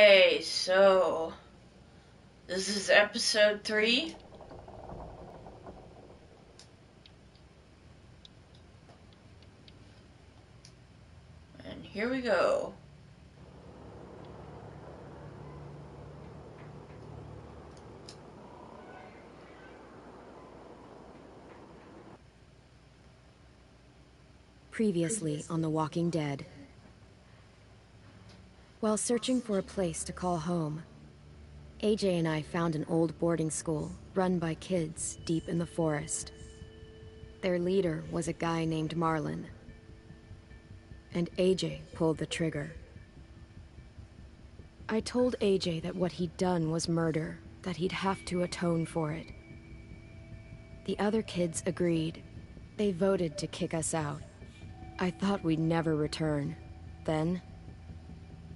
Okay, so this is episode 3. And here we go. Previously on The Walking Dead. While searching for a place to call home, AJ and I found an old boarding school run by kids deep in the forest. Their leader was a guy named Marlon, and AJ pulled the trigger. I told AJ that what he'd done was murder, that he'd have to atone for it. The other kids agreed. They voted to kick us out. I thought we'd never return. Then,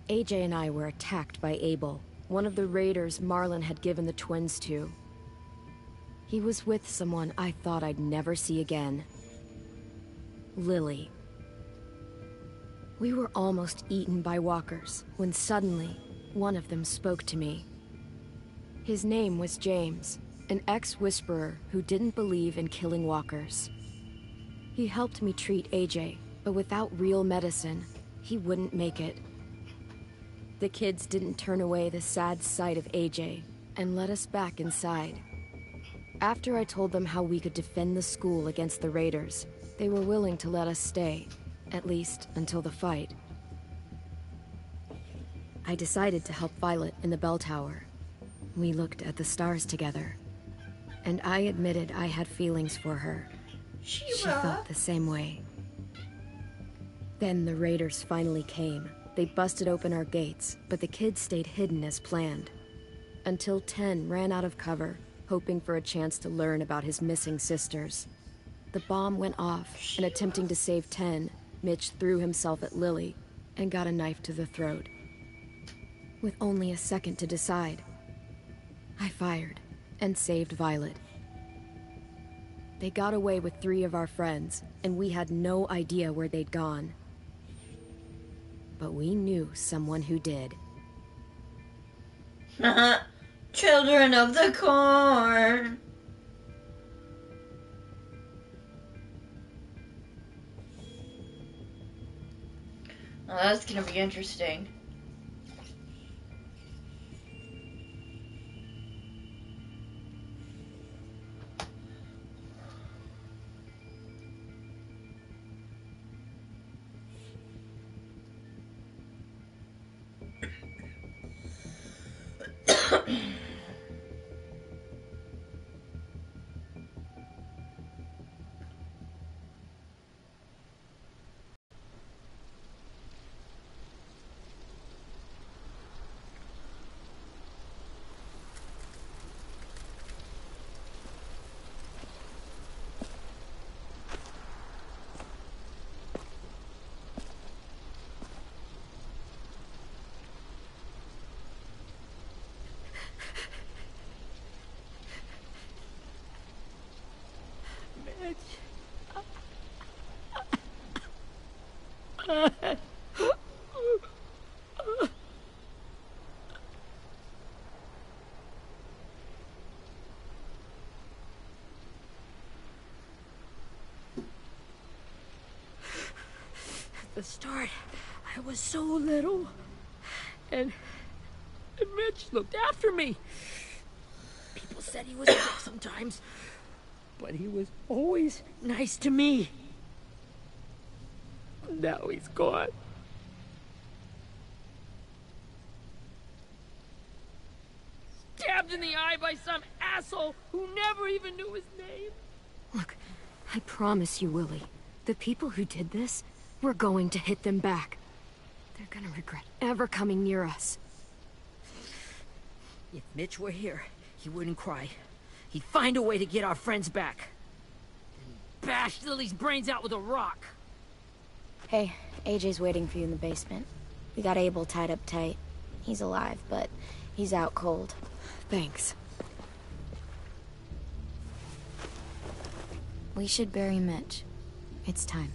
AJ and I were attacked by Abel, one of the raiders Marlon had given the twins to. He was with someone I thought I'd never see again. Lily. We were almost eaten by walkers when suddenly one of them spoke to me. His name was James, an ex-whisperer who didn't believe in killing walkers. He helped me treat AJ, but without real medicine, he wouldn't make it. The kids didn't turn away the sad sight of AJ and let us back inside. After I told them how we could defend the school against the raiders, they were willing to let us stay, at least until the fight. I decided to help Violet in the bell tower. We looked at the stars together, and I admitted I had feelings for her. She felt the same way. Then the raiders finally came. They busted open our gates, but the kids stayed hidden as planned. Until 10 ran out of cover, hoping for a chance to learn about his missing sisters. The bomb went off, and attempting to save 10, Mitch threw himself at Lily and got a knife to the throat. With only a second to decide, I fired and saved Violet. They got away with 3 of our friends, and we had no idea where they'd gone. But we knew someone who did. Children of the Corn. Well, that's gonna be interesting. At the start, I was so little, and Mitch looked after me. People said he was sick sometimes, but he was always nice to me. Now he's gone. Stabbed in the eye by some asshole who never even knew his name. Look, I promise you, Willie, the people who did this, we're going to hit them back. They're gonna regret ever coming near us. If Mitch were here, he wouldn't cry. He'd find a way to get our friends back. And bash Lily's brains out with a rock. Hey, AJ's waiting for you in the basement. We got Abel tied up tight. He's alive, but he's out cold. Thanks. We should bury Mitch. It's time.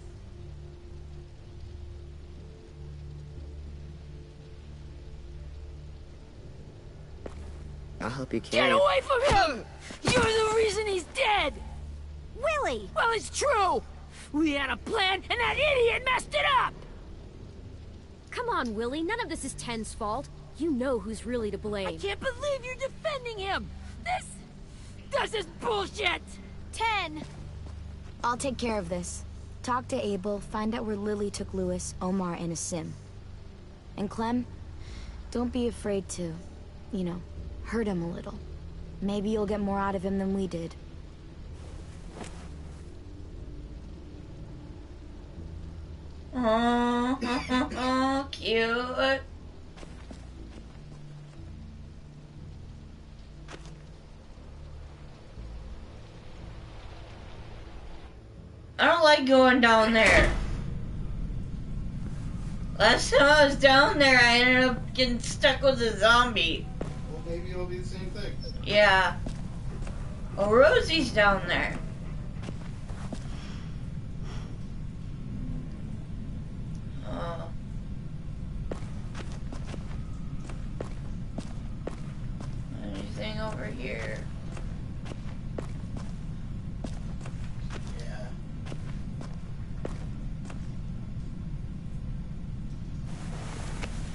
I'll help you carry Get it. away from him! You're the reason he's dead! Willie! Well, it's true! We had a plan, and that idiot messed it up! Come on, Willie. None of this is Ten's fault. You know who's really to I blame. can't believe you're defending him! This is bullshit! 10! I'll take care of this. Talk to Abel, find out where Lily took Lewis, Omar, and Asim. And Clem, don't be afraid to, you know, hurt him a little. Maybe you'll get more out of him than we did. Oh, cute. I don't like going down there. Last time I was down there, I ended up getting stuck with a zombie. Well, maybe it'll be the same thing. Yeah. Oh, Rosie's down there. Anything over here? Yeah.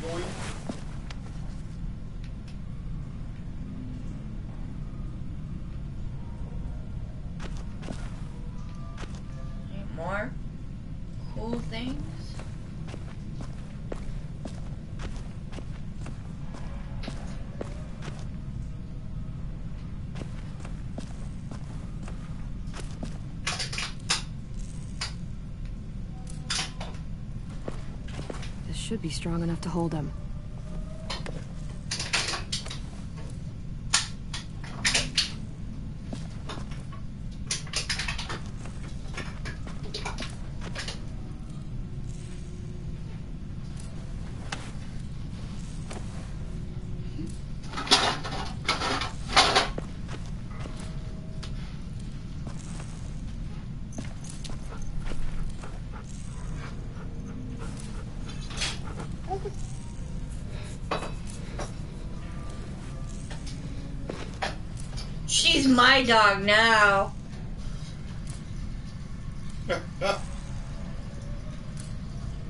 Going. Any more cool things? This should be strong enough to hold him. She's my dog now.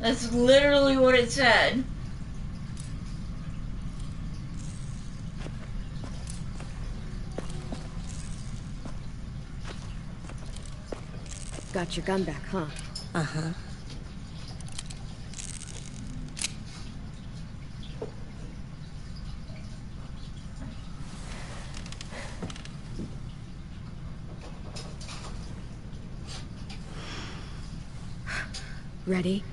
That's literally what it said. Got your gun back, huh? Uh-huh. Ready?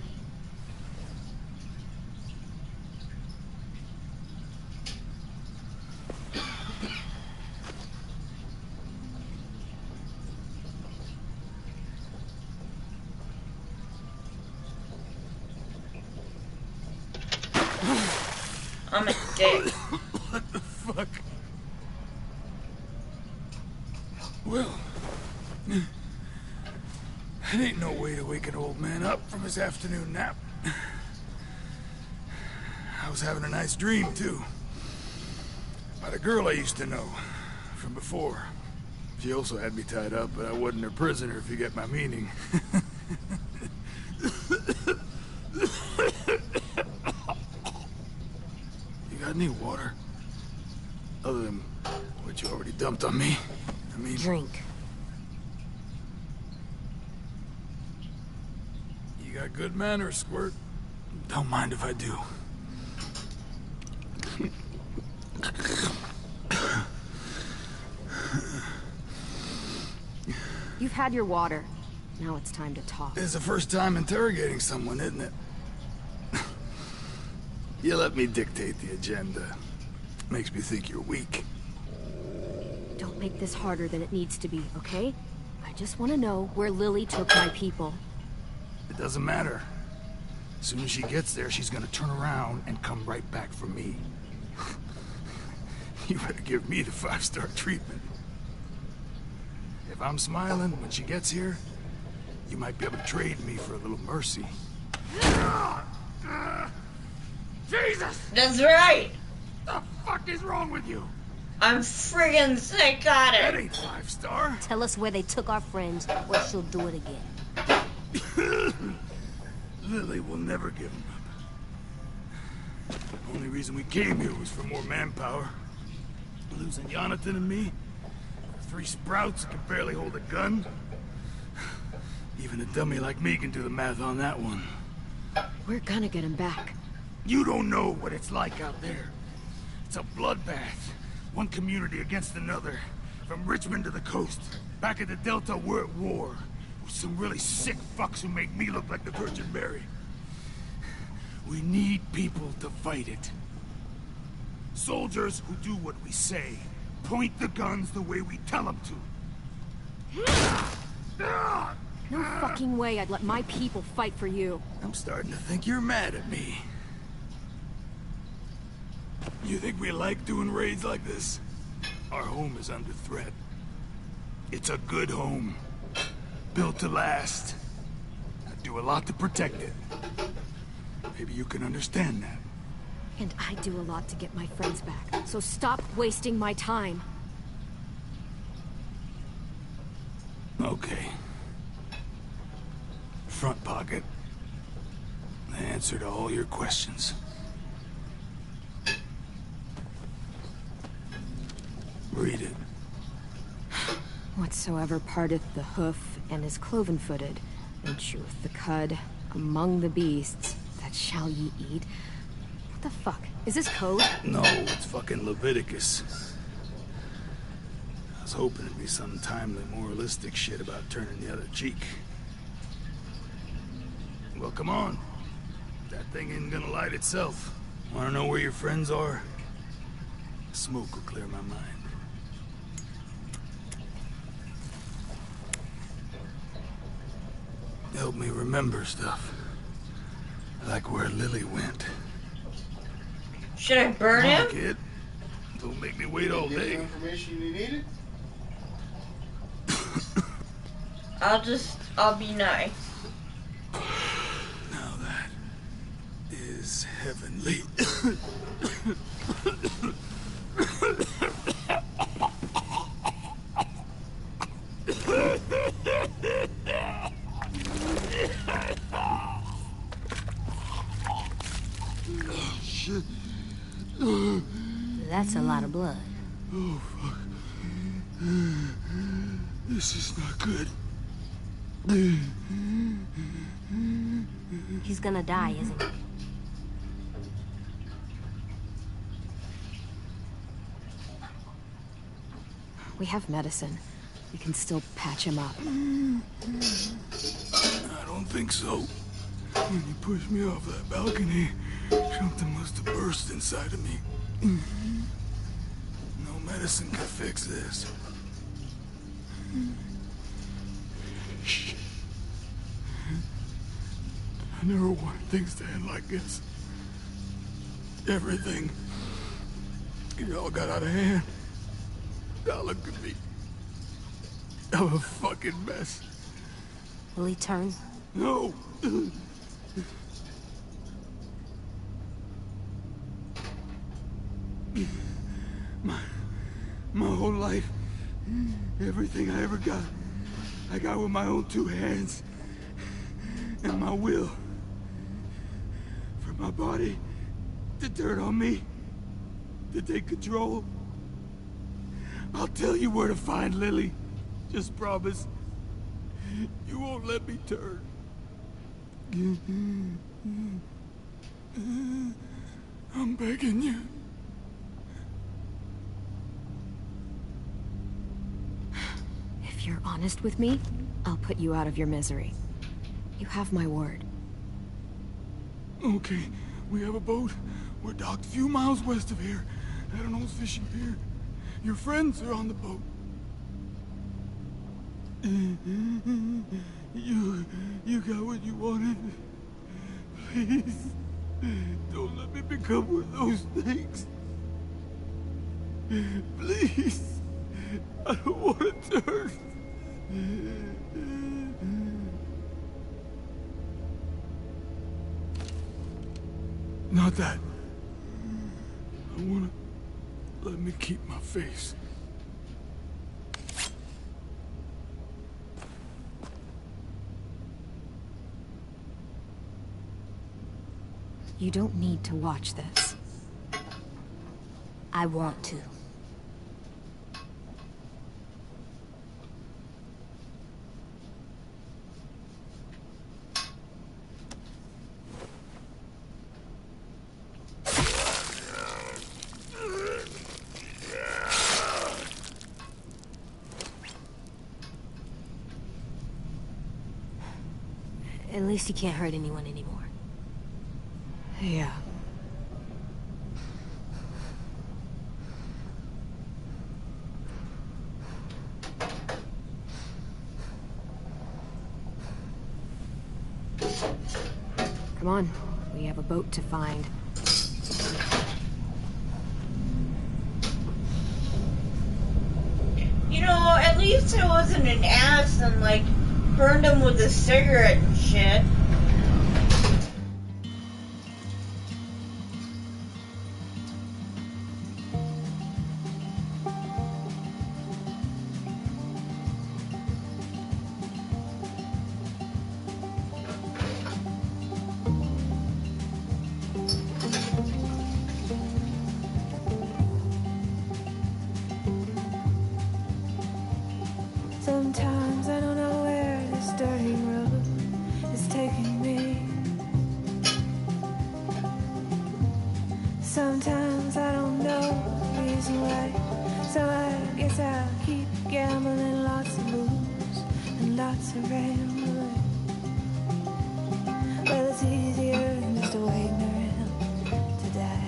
I'm a dick. What the fuck? Well, it ain't no way to wake an old man up from his afternoon nap. I was having a nice dream, too. About a girl I used to know from before. She also had me tied up, but I wasn't her prisoner, if you get my meaning. You got any water? Other than what you already dumped on me? I mean... Drink. You got good manners, Squirt. Don't mind if I do. You've had your water. Now it's time to talk. It's the first time interrogating someone, isn't it? You let me dictate the agenda. Makes me think you're weak. Don't make this harder than it needs to be, okay? I just want to know where Lily took my people. It doesn't matter. As soon as she gets there, she's gonna turn around and come right back for me. You better give me the 5-star treatment. If I'm smiling when she gets here, you might be able to trade me for a little mercy. Jesus! That's right. The fuck is wrong with you? I'm friggin' That psychotic. ain't 5-star. Tell us where they took our friends, or she'll do it again. Lily will never give him up. The only reason we came here was for more manpower. Losing Jonathan and me, 3 sprouts that can barely hold a gun. Even a dummy like me can do the math on that one. We're gonna get him back. You don't know what it's like out there. It's a bloodbath. One community against another. From Richmond to the coast. Back at the Delta, we're at war. With some really sick fucks who make me look like the Virgin Mary. We need people to fight it. Soldiers who do what we say. Point the guns the way we tell them to. No fucking way I'd let my people fight for you. I'm starting to think you're mad at me. You think we like doing raids like this? Our home is under threat. It's a good home. Built to last. I do a lot to protect it. Maybe you can understand that. And I do a lot to get my friends back. So stop wasting my time. Okay. Front pocket. The answer to all your questions. Read it. Whatsoever parteth the hoof and is cloven-footed, and cheweth the cud among the beasts, that shall ye eat. What the fuck? Is this code? No, it's fucking Leviticus. I was hoping it'd be some timely moralistic shit about turning the other cheek. Well, come on. That thing ain't gonna light itself. Wanna know where your friends are? Smoke will clear my mind. Help me remember stuff. Like where Lily went. Should I burn Come on, him? kid. Don't make me wait all Get the day. information you needed? I'll be nice. Now that is heavenly. Shit. That's a lot of blood. Oh, fuck. This is not good. He's gonna die, isn't he? We have medicine. We can still patch him up. I don't think so. When you pushed me off that balcony, something must have burst inside of me. No medicine could fix this. Shit. I never wanted things to end like this. Everything. It all got out of hand. Now look at me. I'm a fucking mess. Will he turn? No! My whole life, everything I ever got, I got with my own 2 hands. And my will. For my body to turn on me, to take control. I'll tell you where to find Lily. Just promise. You won't let me turn. I'm begging you. If you're honest with me, I'll put you out of your misery. You have my word. Okay, we have a boat. We're docked a few miles west of here, at an old fishing pier. Your friends are on the boat. You got what you wanted. Please, don't let me become one of those things. Please, I don't want to turn. Not that. I Let me keep my face. You don't need to watch this. I want to. At least you can't hurt anyone anymore. Yeah. Come on, we have a boat to find. You know, at least I wasn't an ass and, like, burned him with a cigarette and shit. Sometimes I don't know where this dirty road is taking me. Sometimes I don't know the reason why. So I guess I'll keep gambling, lots of lose and lots of rambling. Well, it's easier than just waiting around to die.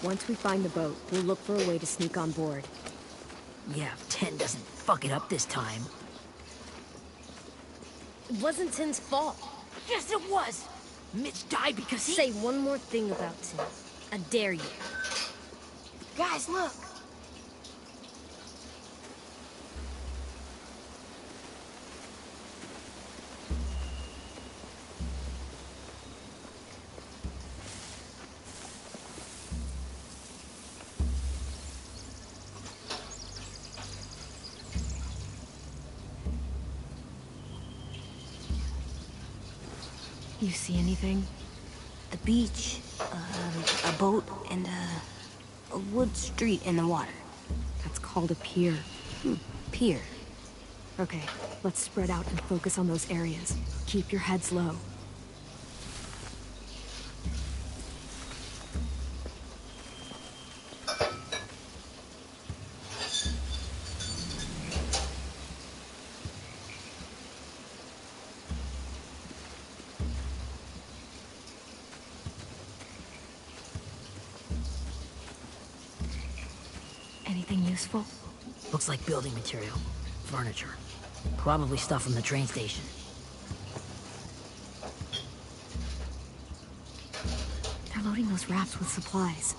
Once we find the boat, we'll look for a way to sneak on board. Yeah, if 10 doesn't fuck it up this time. It wasn't Tim's fault. Yes, it was! Mitch died because he... Say one more thing about Tim. I dare you. Guys, look! You see anything? The beach, a boat, and a wood street in the water. That's called a pier. Pier. Okay, let's spread out and focus on those areas. Keep your heads low. Anything useful? Looks like building material. Furniture. Probably stuff from the train station. They're loading those rafts with supplies.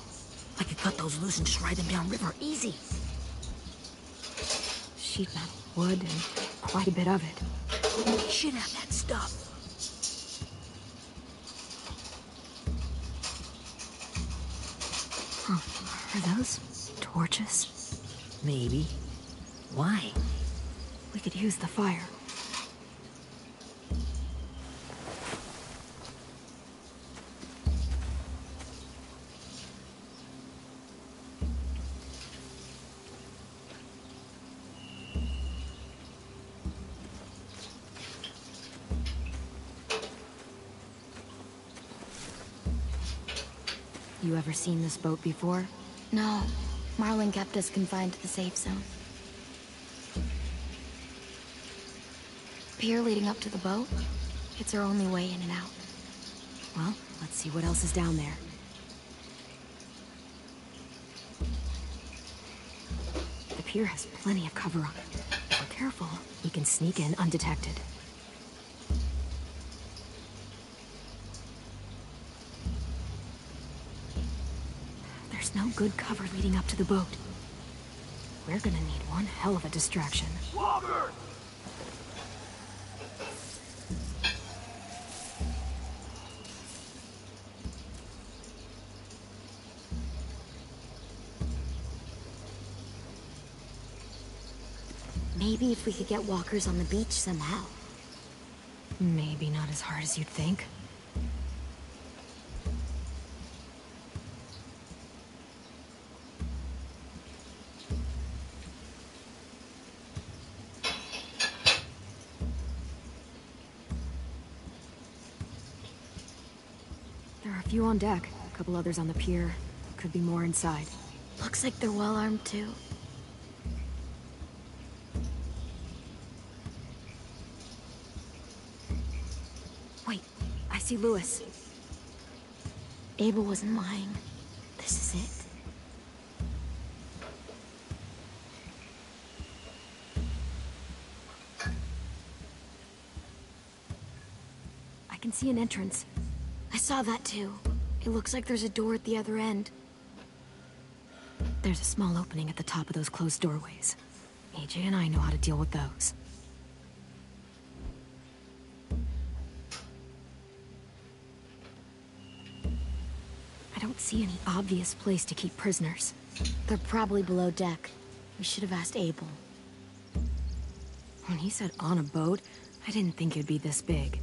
I could cut those loose and just ride them downriver. Easy. Sheet metal, wood, and quite a bit of it. We should have that stuff. Huh. Are those torches? Maybe. Why? We could use the fire. You ever seen this boat before? No. Marlin kept us confined to the safe zone. Pier leading up to the boat? It's our only way in and out. Well, let's see what else is down there. The pier has plenty of cover on it. If we're careful, we can sneak in undetected. There's no good cover leading up to the boat. We're gonna need one hell of a distraction. Walker! Maybe if we could get walkers on the beach somehow. Maybe not as hard as you'd think. There are a few on deck, a couple others on the pier. Could be more inside. Looks like they're well armed too. Wait, I see Lewis. Abel wasn't lying. This is it. I can see an entrance. I saw that too. It looks like there's a door at the other end. There's a small opening at the top of those closed doorways. AJ and I know how to deal with those. I don't see any obvious place to keep prisoners. They're probably below deck. We should have asked Abel. When he said on a boat, I didn't think it'd be this big.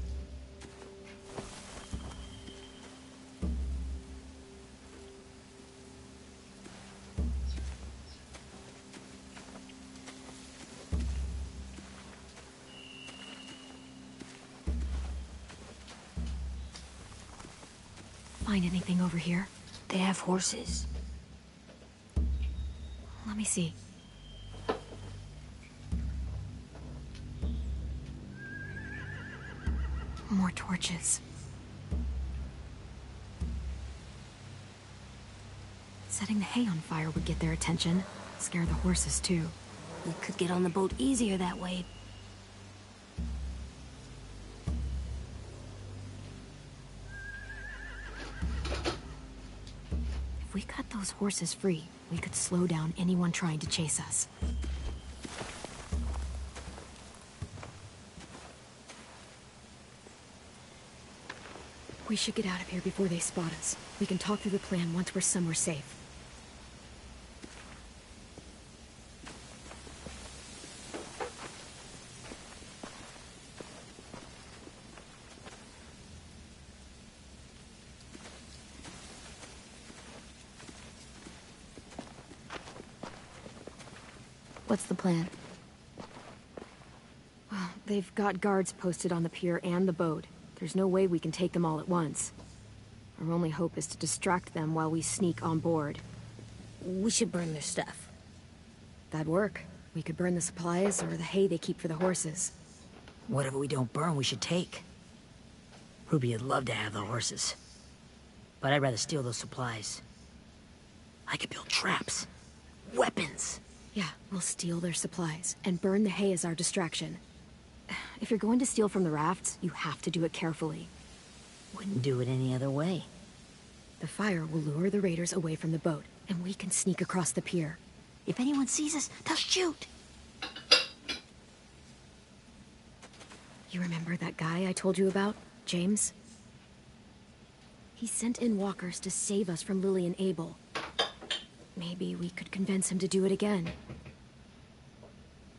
Find anything over here? They have horses. Let me see. More torches. Setting the hay on fire would get their attention. Scare the horses, too. We could get on the boat easier that way. If we cut those horses free, we could slow down anyone trying to chase us. We should get out of here before they spot us. We can talk through the plan once we're somewhere safe. What's the plan? Well, they've got guards posted on the pier and the boat. There's no way we can take them all at once. Our only hope is to distract them while we sneak on board. We should burn their stuff. That'd work. We could burn the supplies or the hay they keep for the horses. Whatever we don't burn, we should take. Ruby'd love to have the horses. But I'd rather steal those supplies. I could build traps. Weapons. Yeah, we'll steal their supplies and burn the hay as our distraction. If you're going to steal from the rafts, you have to do it carefully. Wouldn't do it any other way. The fire will lure the raiders away from the boat, and we can sneak across the pier. If anyone sees us, they'll shoot. You remember that guy I told you about, James? He sent in walkers to save us from Lily and Abel. Maybe we could convince him to do it again.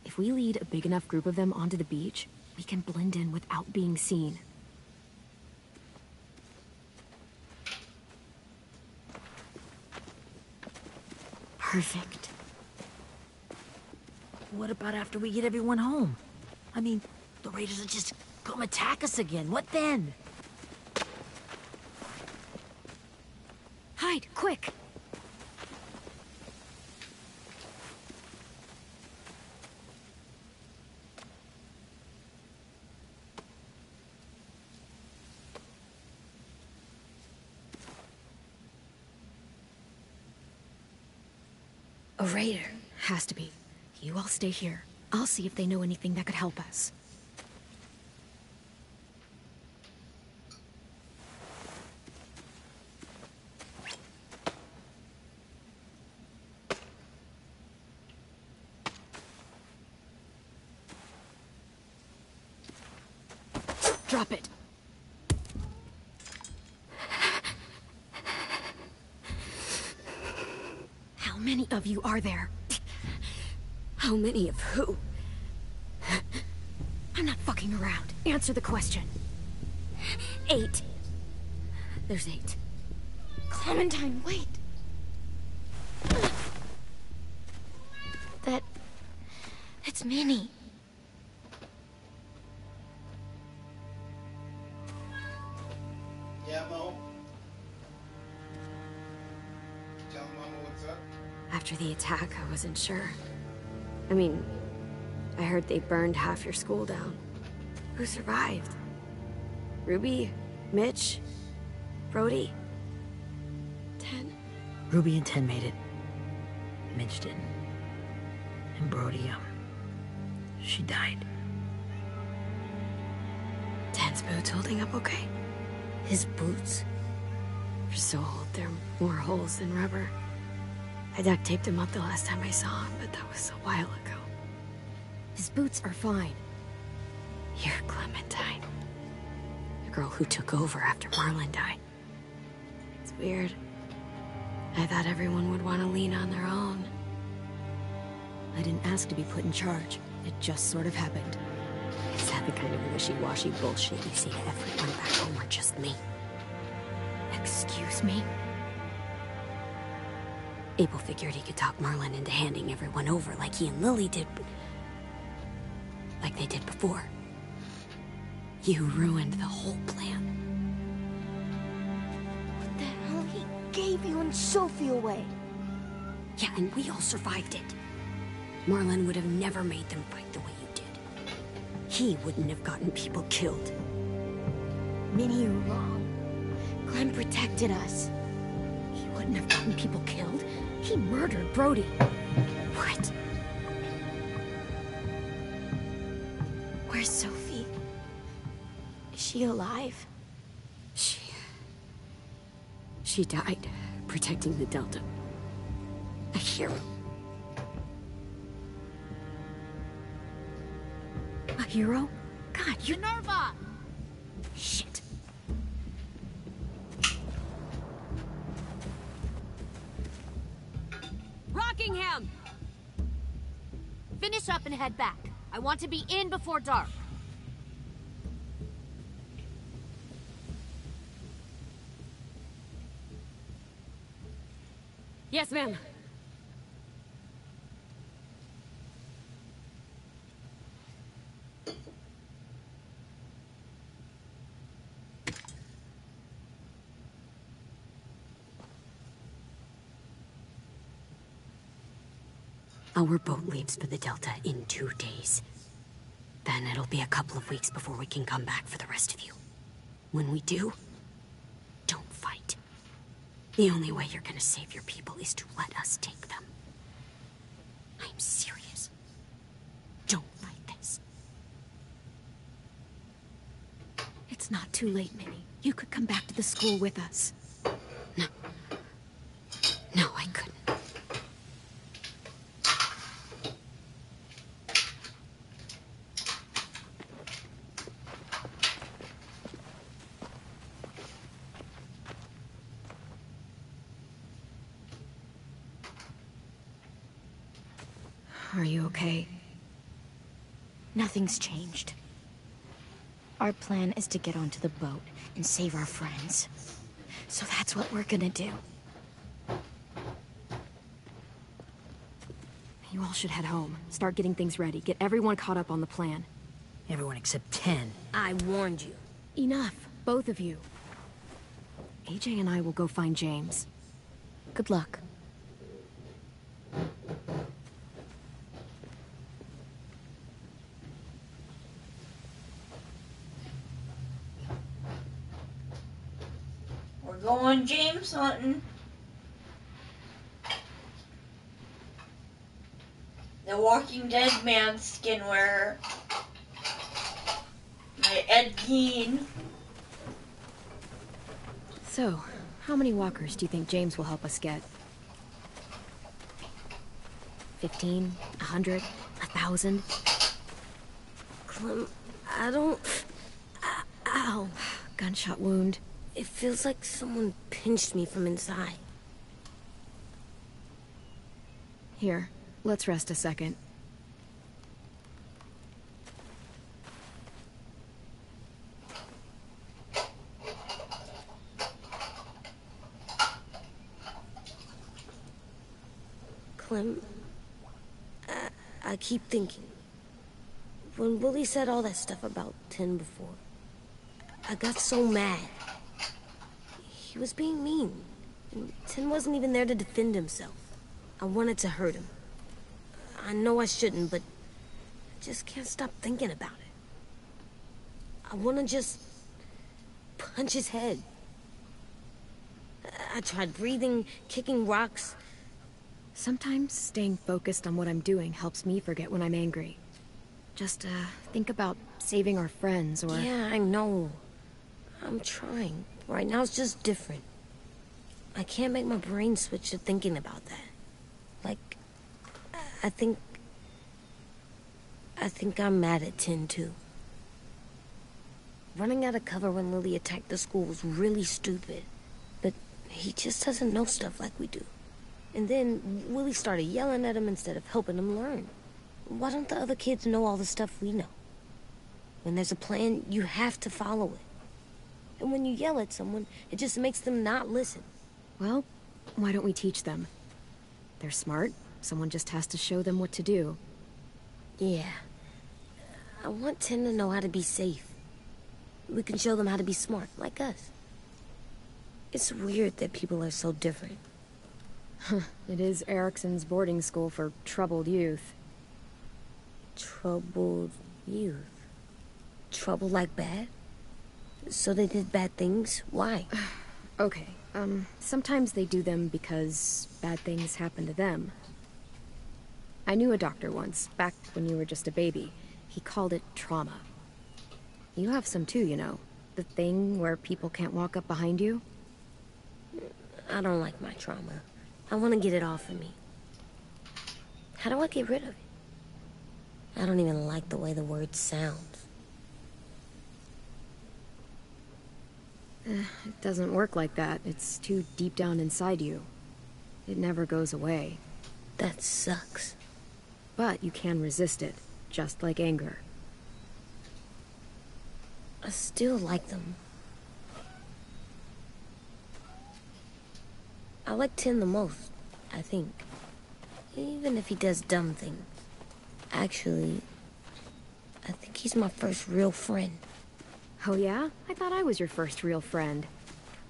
If we lead a big enough group of them onto the beach, we can blend in without being seen. Perfect. What about after we get everyone home? I mean, the raiders will just come attack us again. What then? Hi. Hide, quick! A raider. Has to be. You all stay here. I'll see if they know anything that could help us. Drop it. How many of you are there? How many of who? I'm not fucking around. Answer the question. 8. There's 8. Clementine, wait. It's Minnie. Yeah, Mo? Tell Mama what's up? After the attack, I wasn't sure. I mean, I heard they burned half your school down. Who survived? Ruby? Mitch? Brody? 10? Ruby and 10 made it. Mitch didn't. And Brody, she died. 10's boots holding up okay? His boots? They're so old, they're more holes than rubber. I duct taped him up the last time I saw him, but that was a while ago. His boots are fine. You're Clementine. The girl who took over after Marlon died. It's weird. I thought everyone would want to lean on their own. I didn't ask to be put in charge. It just sort of happened. Is that the kind of wishy-washy bullshit you say to everyone back home, or just me? Excuse me? Abel figured he could talk Marlon into handing everyone over like he and Lily did, but... like they did before. You ruined the whole plan. What the hell? He gave you and Sophie away. Yeah, and we all survived it. Marlon would have never made them fight the way you did. He wouldn't have gotten people killed. Minnie, you're wrong. Clem protected us. He wouldn't have gotten people killed. He murdered Brody. What? Where's Sophie? Is she alive? She died protecting the Delta. A hero. A hero? God, you... Minerva! Shit. Rockingham! Finish up and head back. I want to be in before dark. Yes, ma'am. Our boat leaves for the Delta in 2 days. Then it'll be a couple of weeks before we can come back for the rest of you. When we do, don't fight. The only way you're gonna save your people is to let us take them. I'm serious. Don't fight this. It's not too late, Minnie. You could come back to the school with us. No. No, I couldn't. Are you okay? Nothing's changed. Our plan is to get onto the boat and save our friends. So that's what we're gonna do. You all should head home. Start getting things ready. Get everyone caught up on the plan. Everyone except 10. I warned you. Enough, both of you. AJ and I will go find James. Good luck. We're going James hunting. The Walking Dead man skin wearer. My Ed Gein. So, how many walkers do you think James will help us get? 15? 100? 1,000? Clem, I don't... Ow. Gunshot wound. It feels like someone pinched me from inside. Here, let's rest a second. Clem, I keep thinking. When Willie said all that stuff about 10 before, I got so mad. He was being mean. And 10 wasn't even there to defend himself. I wanted to hurt him. I know I shouldn't, but I just can't stop thinking about it. I want to just punch his head. I tried breathing, kicking rocks. Sometimes staying focused on what I'm doing helps me forget when I'm angry. Just, think about saving our friends or... Yeah, I know. I'm trying. Right now it's just different. I can't make my brain switch to thinking about that. Like, I think I'm mad at 10 too. Running out of cover when Lily attacked the school was really stupid. But he just doesn't know stuff like we do. And then Willie started yelling at him instead of helping him learn. Why don't the other kids know all the stuff we know? When there's a plan, you have to follow it. And when you yell at someone, it just makes them not listen. Well, why don't we teach them? They're smart. Someone just has to show them what to do. Yeah. I want 10 to know how to be safe. We can show them how to be smart, like us. It's weird that people are so different. It is Erickson's boarding school for troubled youth. Troubled youth? Trouble like bad? So they did bad things? Why? Okay, sometimes they do them because bad things happen to them. I knew a doctor once, back when you were just a baby. He called it trauma. You have some too, you know. The thing where people can't walk up behind you. I don't like my trauma. I want to get it off of me. How do I get rid of it? I don't even like the way the word sounds. It doesn't work like that. It's too deep down inside you. It never goes away. That sucks. But you can resist it, just like anger. I still like them. I like 10 the most, I think. Even if he does dumb things. Actually, I think he's my first real friend. Oh yeah? I thought I was your first real friend.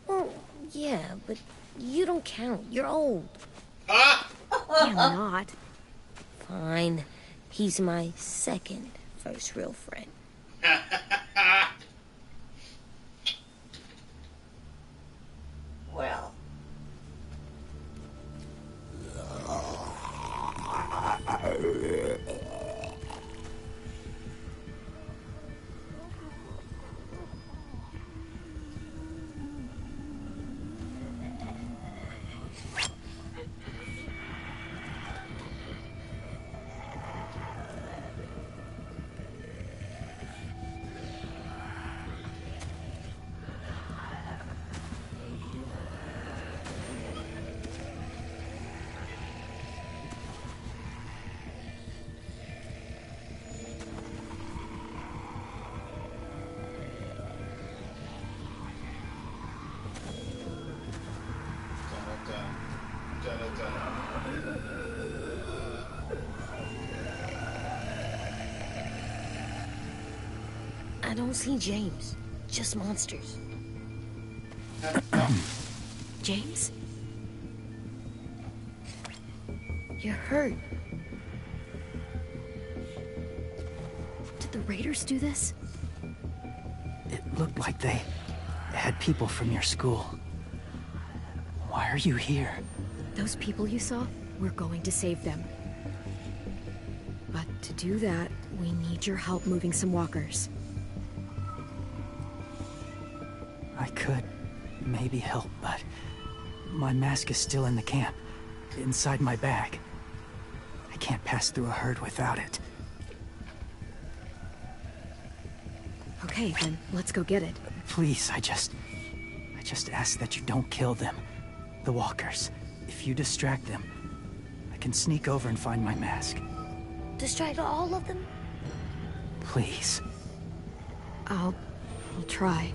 Well, yeah, but you don't count. You're old. I'm not. Fine. He's my second first real friend. Well. I don't see James. Just monsters. James? You're hurt. Did the raiders do this? It looked like they had people from your school. Why are you here? Those people you saw, we're going to save them. But to do that, we need your help moving some walkers. I could maybe help, but my mask is still in the camp, inside my bag. I can't pass through a herd without it. Okay, then let's go get it. Please, I just ask that you don't kill them. The walkers. If you distract them, I can sneak over and find my mask. Distract all of them? Please. I'll try.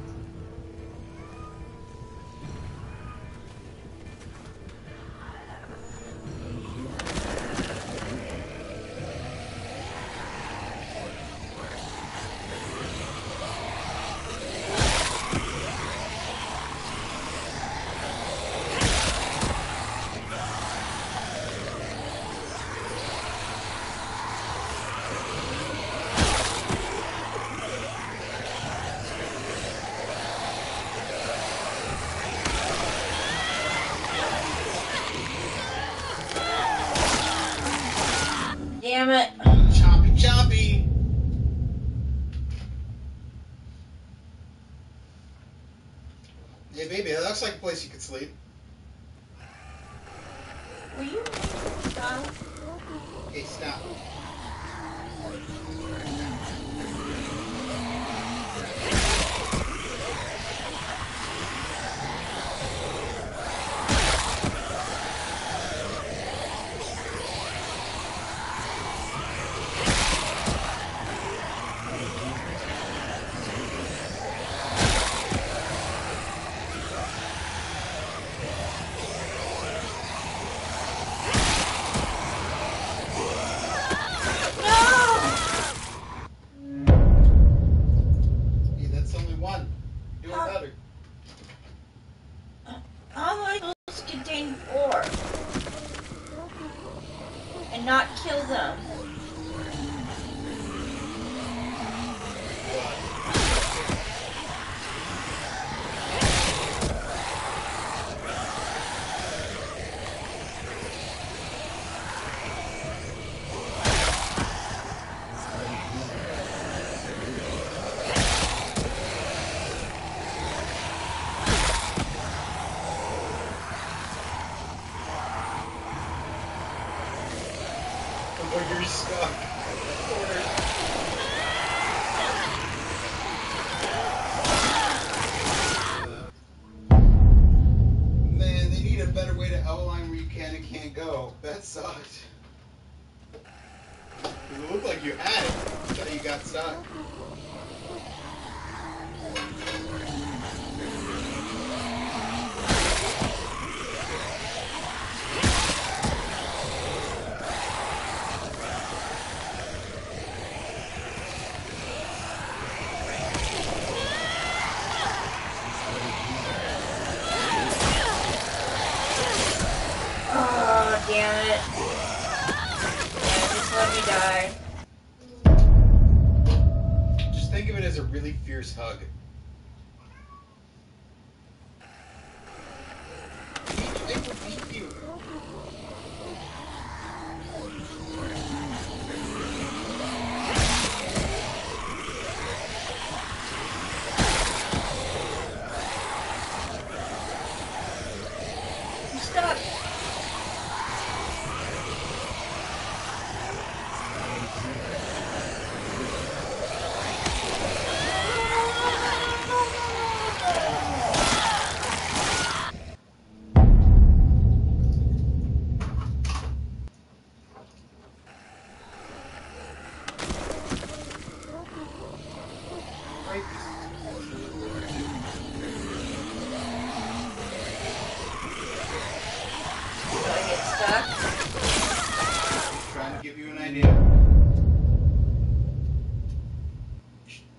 Damn it. Chompy, chompy. Hey, baby, that looks like a place you could sleep. Will you stop? Hey, stop. Hey, that's only one. Do it better. How am I supposed to contain 4? And not kill them? Or you're stuck. Man, they need a better way to outline where you can and can't go. That sucked. 'Cause it looked like you had it, but you got stuck. Oh, damn it. Yeah, just let me die. Just think of it as a really fierce hug. They will beat you. I'm stuck. Right. So I get stuck. Trying to give you an idea.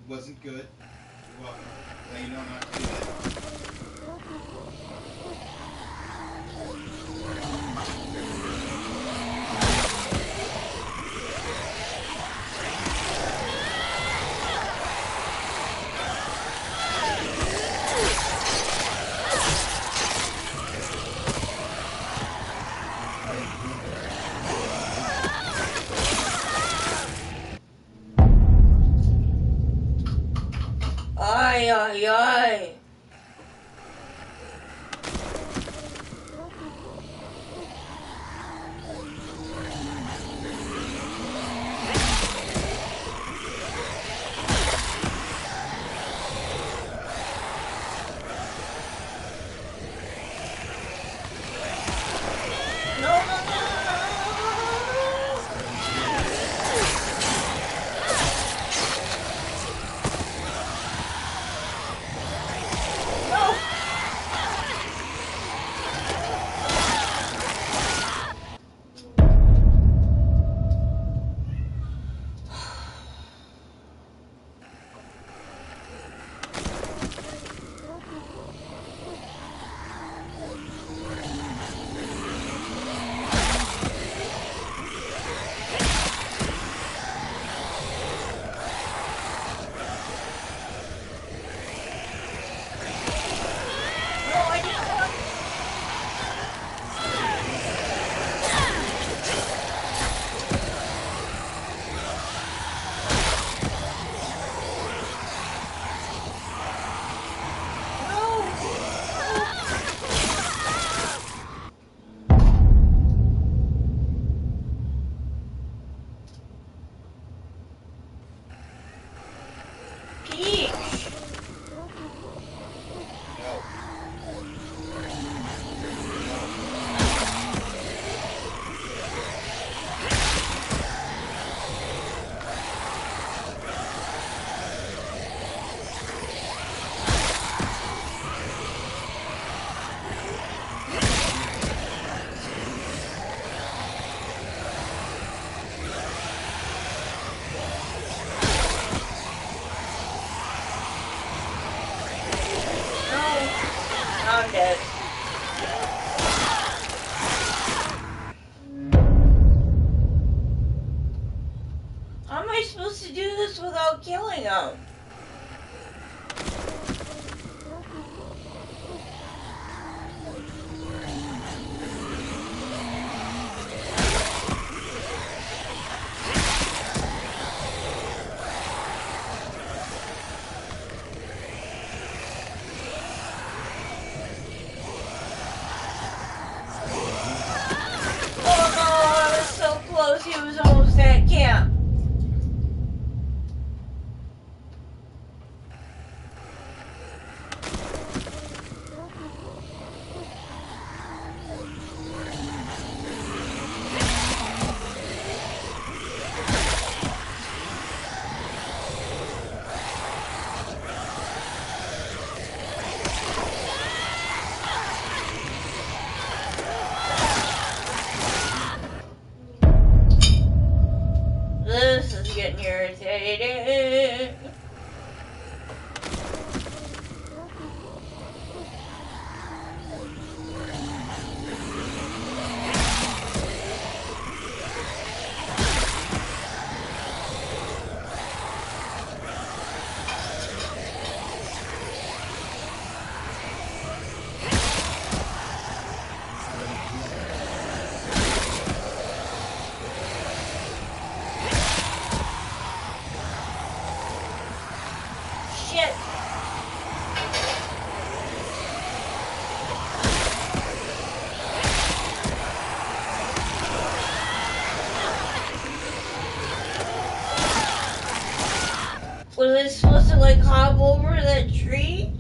Wasn't good. You're welcome. Now you know not to do that. Why? No, no, no, no, no. No, I didn't want. Peach. No, I'm dead. How am I supposed to do this without killing him? Oh no, I was so close. He was almost at camp. This is getting irritating. Shit. Was I supposed to like hop over that tree?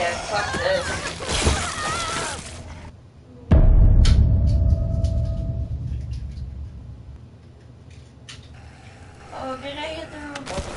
Yeah, fuck this. Oh, did I hit the wrong button?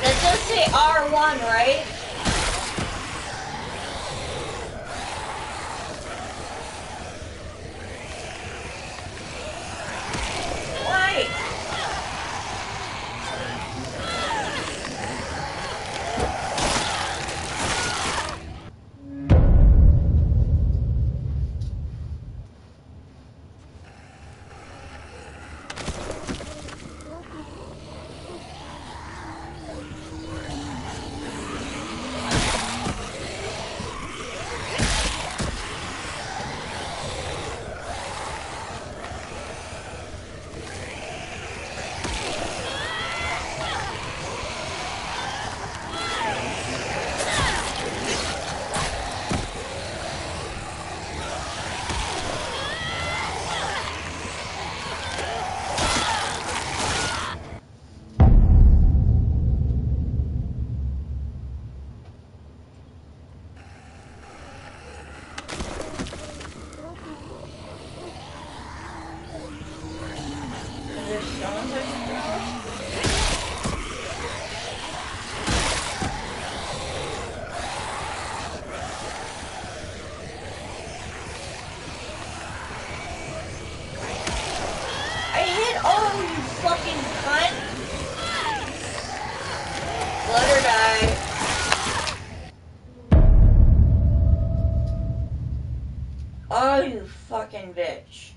That does say R1, right? Why? There's stones I can throw? I hit all you fucking cunt! Let her die. Oh, you fucking bitch.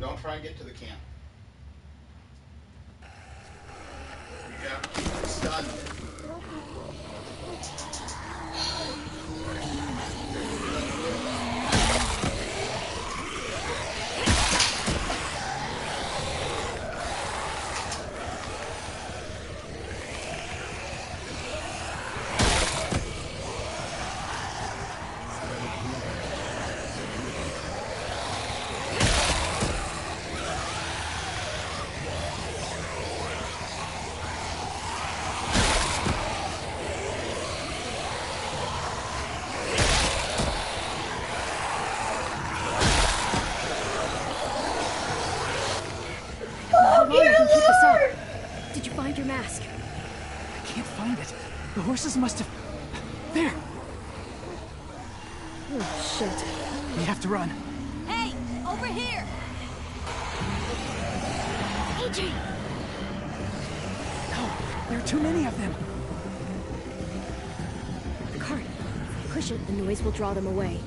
Don't try and get to the camp. You have to keep them stunned. horses must have... There! Oh, shit. We have to run. Hey, over here! AJ! No, there are too many of them. The cart. Push it, the noise will draw them away.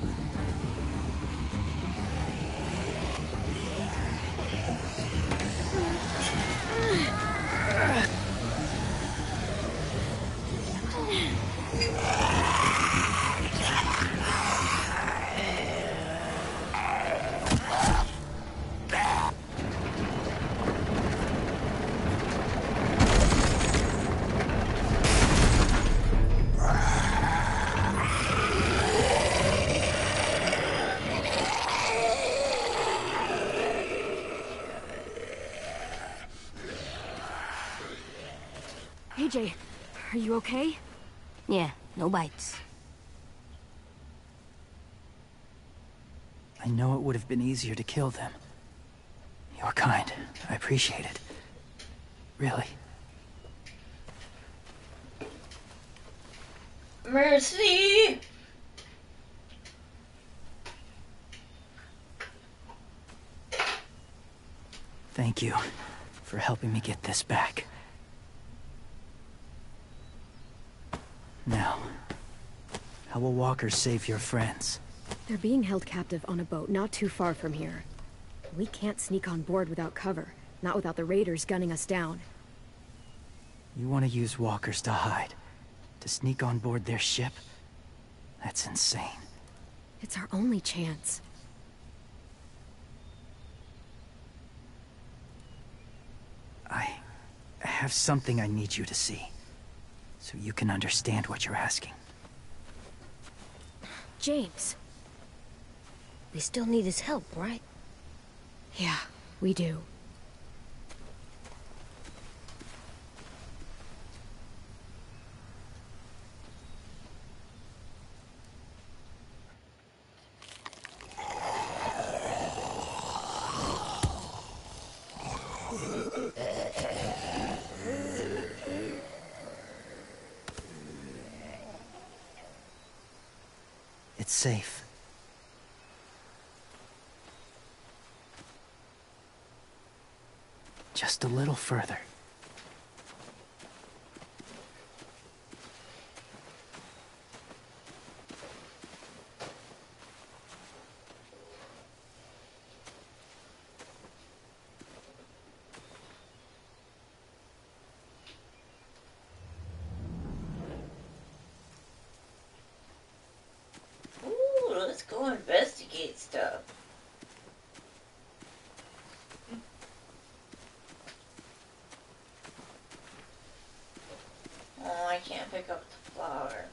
AJ, are you okay? Yeah, no bites. I know it would have been easier to kill them. You're kind. I appreciate it. Really. Mercy! Thank you for helping me get this back. Now, how will walkers save your friends? They're being held captive on a boat not too far from here. We can't sneak on board without cover, not without the raiders gunning us down. You want to use walkers to hide? To sneak on board their ship? That's insane. It's our only chance. I have something I need you to see, so you can understand what you're asking. James. We still need his help, right? Yeah, we do. It's safe. Just a little further. Ooh, let's go investigate stuff. Oh, I can't pick up the flower.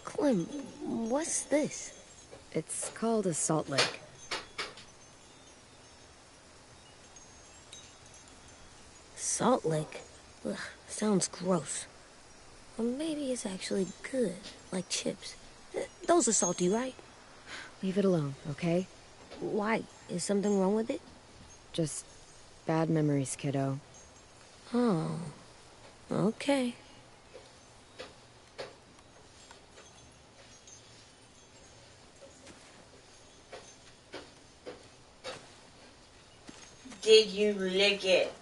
Clem, what's this? It's called a salt lick. Salt lick? Ugh, sounds gross. Or maybe it's actually good, like chips. Those are salty, right? Leave it alone, okay? Why? Is something wrong with it? Just bad memories, kiddo. Oh, okay. Did you lick it?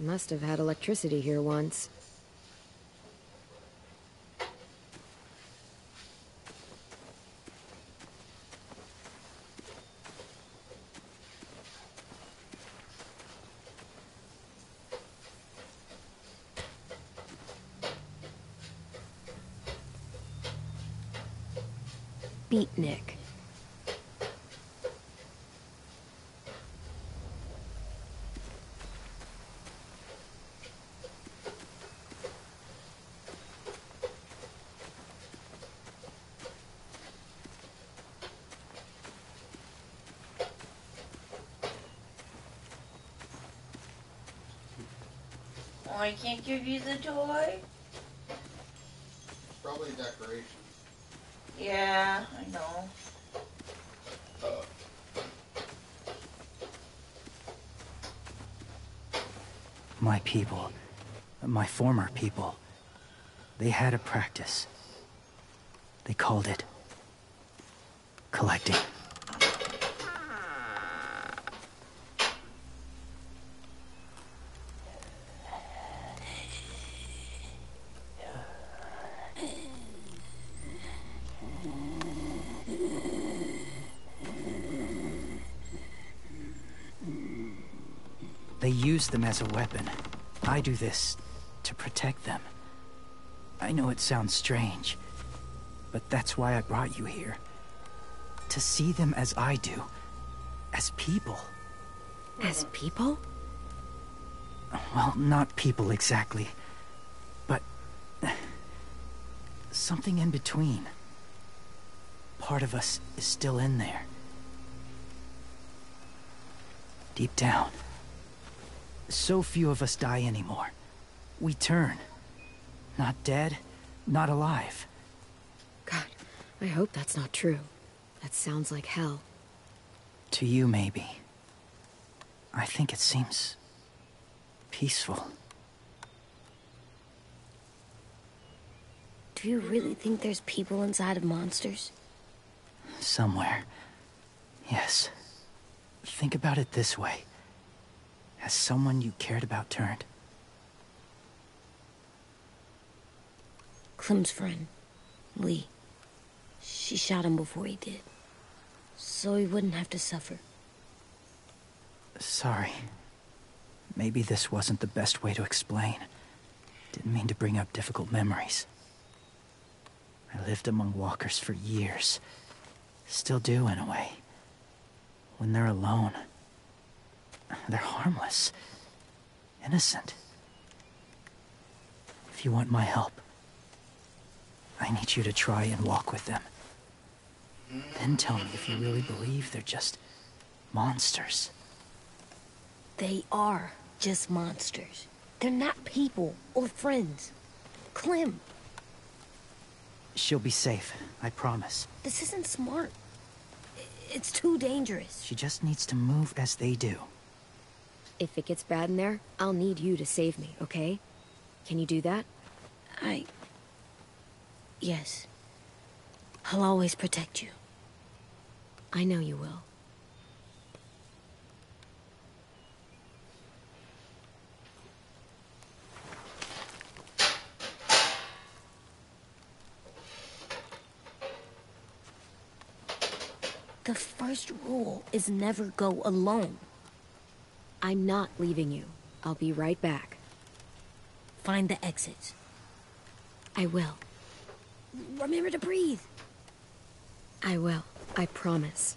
Must have had electricity here once. beatnik. Oh, I can't give you the toy? Probably a decoration. Yeah, I know. My people, my former people, they had a practice. They called it collecting. They use them as a weapon. I do this to protect them. I know it sounds strange, but that's why I brought you here. To see them as I do. As people. As people? Well, not people exactly, but something in between. Part of us is still in there. Deep down. So few of us die anymore. We turn. Not dead, not alive. God, I hope that's not true. That sounds like hell. To you, maybe. I think it seems peaceful. Do you really think there's people inside of monsters? Somewhere. Yes. Think about it this way. Has someone you cared about turned? Clem's friend, Lee. She shot him before he did. So he wouldn't have to suffer. Sorry. Maybe this wasn't the best way to explain. Didn't mean to bring up difficult memories. I lived among walkers for years. Still do, in a way. When they're alone, they're harmless. Innocent. If you want my help, I need you to try and walk with them. Then tell me if you really believe they're just monsters. They are just monsters. They're not people or friends. Clem, She'll be safe, I promise. this isn't smart. It's too dangerous. She just needs to move as they do. If it gets bad in there, I'll need you to save me, okay? Can you do that? Yes. I'll always protect you. I know you will. The first rule is never go alone. I'm not leaving you. I'll be right back. Find the exits. I will. Remember to breathe. I will. I promise.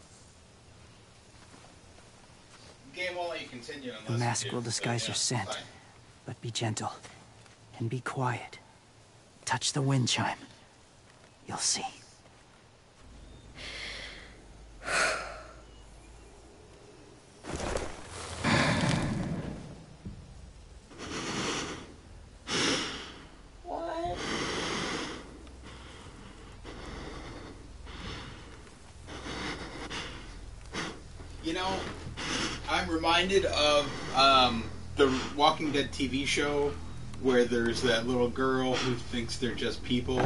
The game won't let you continue unless The mask you do. will disguise So, your yeah, scent, fine. but be gentle. And be quiet. Touch the wind chime. You'll see. What? You know, I'm reminded of the Walking Dead TV show where there's that little girl who thinks they're just people.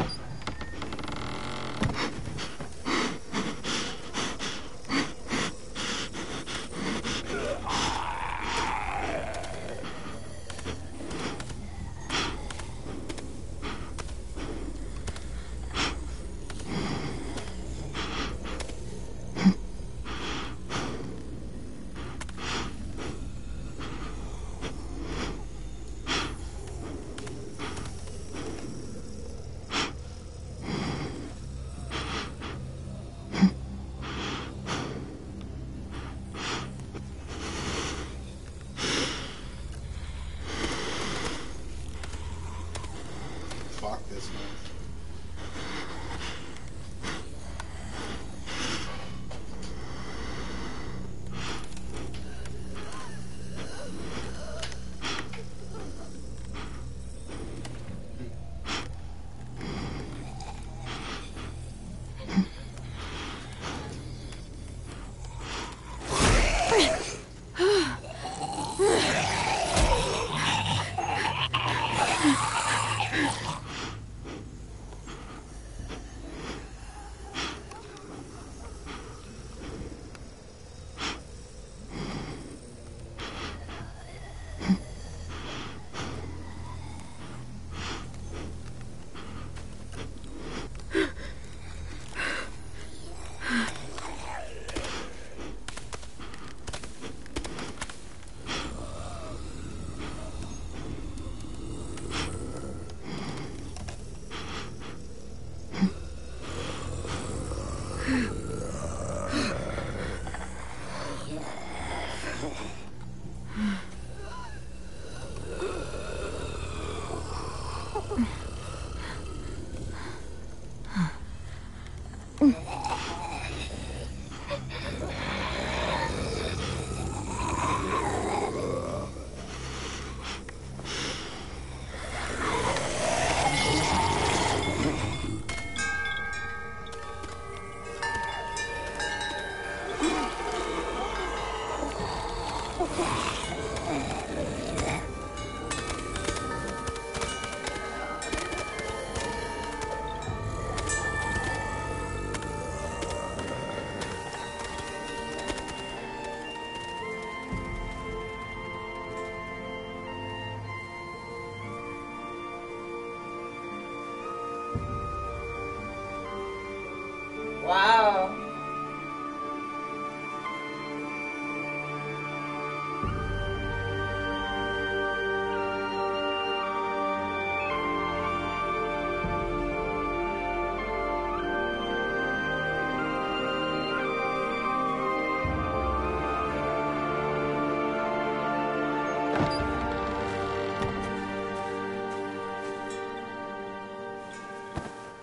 Wow.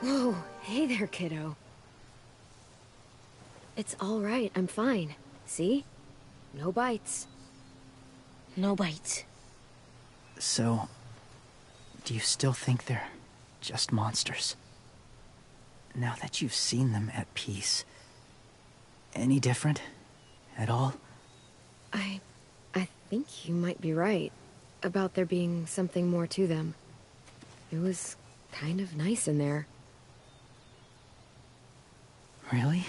Whoa, hey there, kiddo. It's all right, I'm fine. See? No bites. No bites. So, do you still think they're just monsters? Now that you've seen them at peace, any different at all? I think you might be right about there being something more to them. It was kind of nice in there. Really?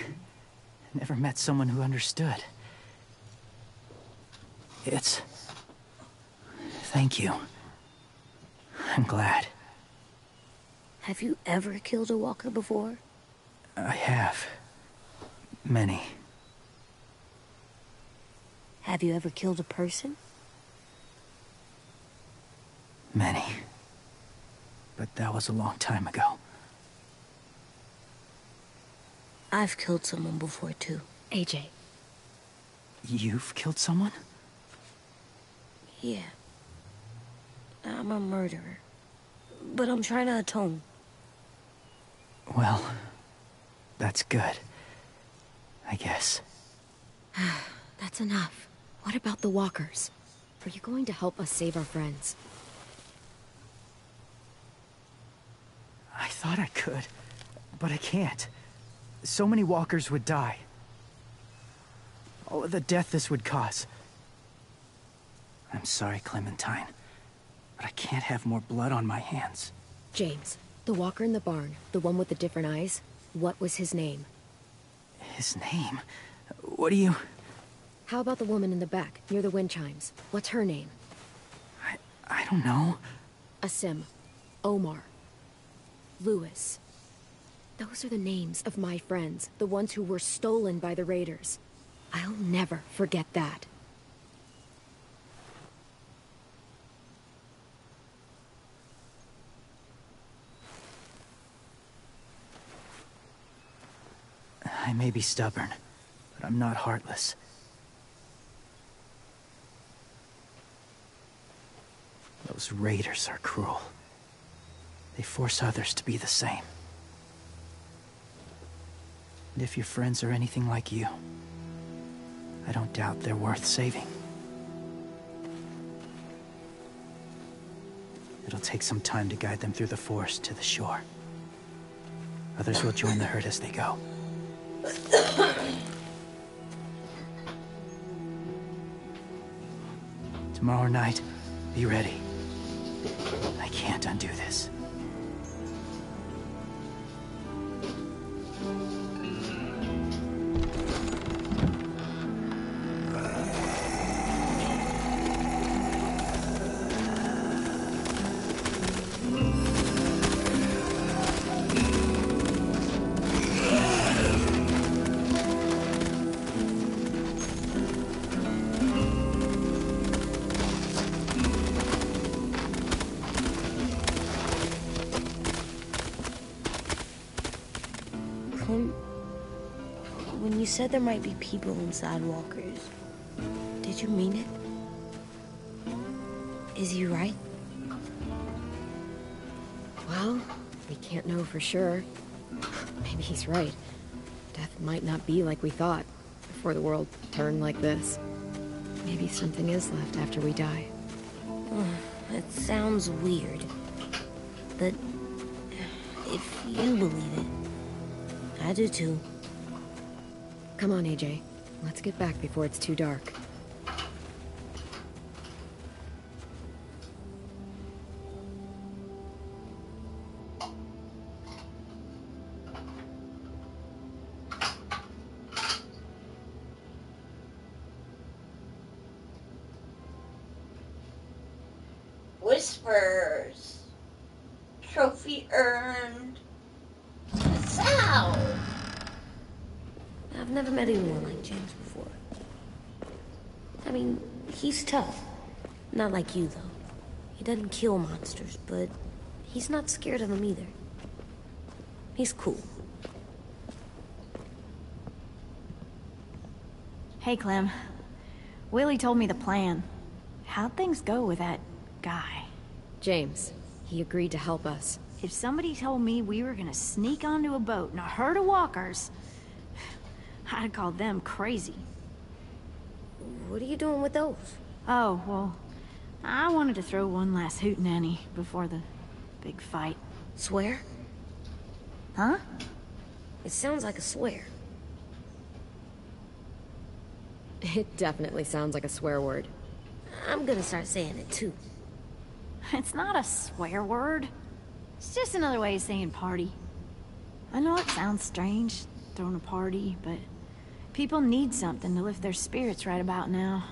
Never met someone who understood. Thank you. I'm glad. Have you ever killed a walker before? I have. Many. Have you ever killed a person? Many. But that was a long time ago. I've killed someone before, too. AJ. You've killed someone? Yeah. I'm a murderer. But I'm trying to atone. Well, that's good. I guess. That's enough. What about the walkers? Are you going to help us save our friends? I thought I could, but I can't. So many walkers would die. All of the death this would cause. I'm sorry, Clementine, but I can't have more blood on my hands. James, the walker in the barn, the one with the different eyes, what was his name? His name? What do you... How about the woman in the back, near the wind chimes? What's her name? I don't know. Asim. Omar. Lewis. Those are the names of my friends, the ones who were stolen by the raiders. I'll never forget that. I may be stubborn, but I'm not heartless. Those raiders are cruel. They force others to be the same. And if your friends are anything like you, I don't doubt they're worth saving. It'll take some time to guide them through the forest to the shore. Others will join the herd as they go. Tomorrow night, be ready. I can't undo this. When you said there might be people inside walkers, did Did you mean it? Is he right? Well, we can't know for sure. Maybe he's right. Death might not be like we thought before the world turned like this. Maybe something is left after we die. It sounds weird. But if you believe it, I do too. Come on, AJ. Let's get back before it's too dark. Whispers. Trophy earned. Sound. I've never met anyone like James before. I mean, he's tough. Not like you, though. He doesn't kill monsters, but he's not scared of them either. He's cool. Hey, Clem. Willie told me the plan. How'd things go with that guy? James. He agreed to help us. If somebody told me we were gonna sneak onto a boat in a herd of walkers, I'd call them crazy. What are you doing with those? Oh, well, I wanted to throw one last hootenanny before the big fight. Swear? Huh? It sounds like a swear. It definitely sounds like a swear word. I'm gonna start saying it too. It's not a swear word. It's just another way of saying party. I know it sounds strange, throwing a party, but people need something to lift their spirits right about now.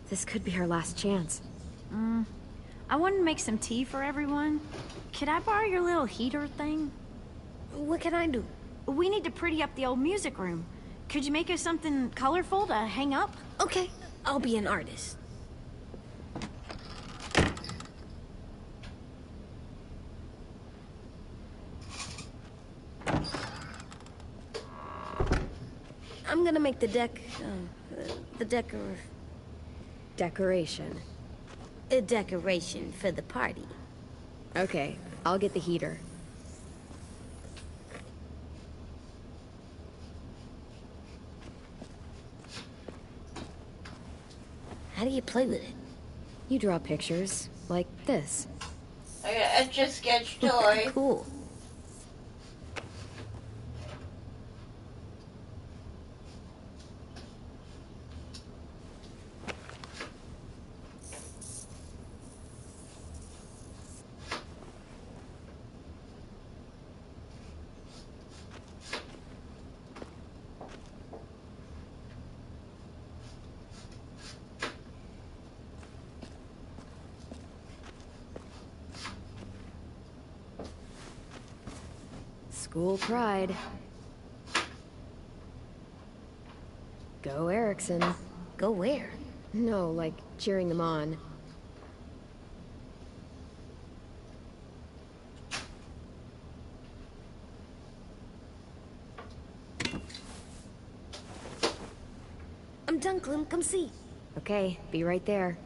This could be our last chance. I wanted to make some tea for everyone. Could I borrow your little heater thing? What can I do? We need to pretty up the old music room. Could you make us something colorful to hang up? Okay, I'll be an artist. I'm gonna make the Decoration. a decoration for the party. Okay, I'll get the heater. How do you play with it? You draw pictures, like this. I got an Etch-a-Sketch toy. Cool. School pride. Go Erickson. Go where? No, like cheering them on. I'm done, Clem. Come see. Okay, be right there.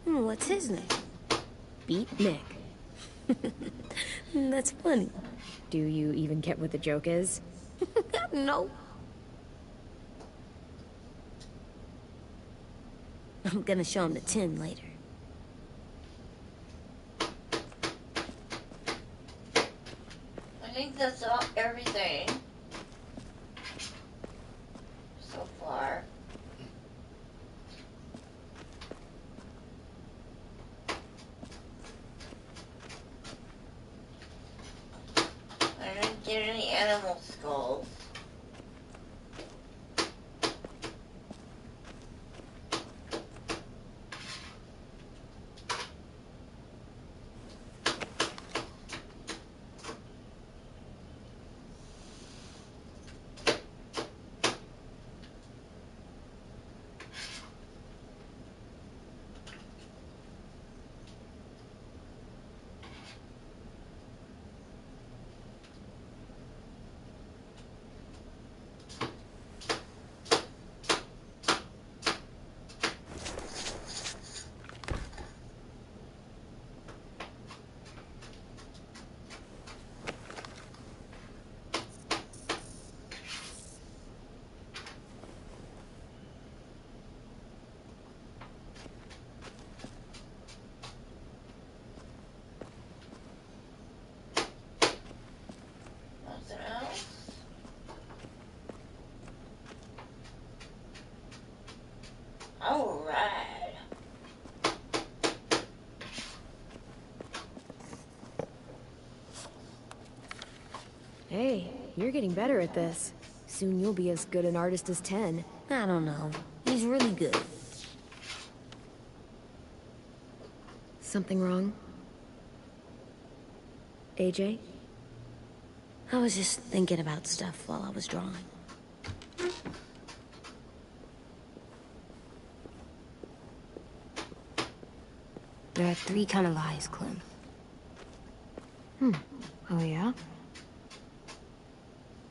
What's his name? Beat Nick. That's funny. Do you even get what the joke is? No. I'm gonna show him the tin later. I think that's all, everything. So far. I didn't get any animal skulls. You're getting better at this. Soon you'll be as good an artist as 10. I don't know. He's really good. Something wrong? AJ? I was just thinking about stuff while I was drawing. There are 3 kind of eyes, Clem. Oh yeah?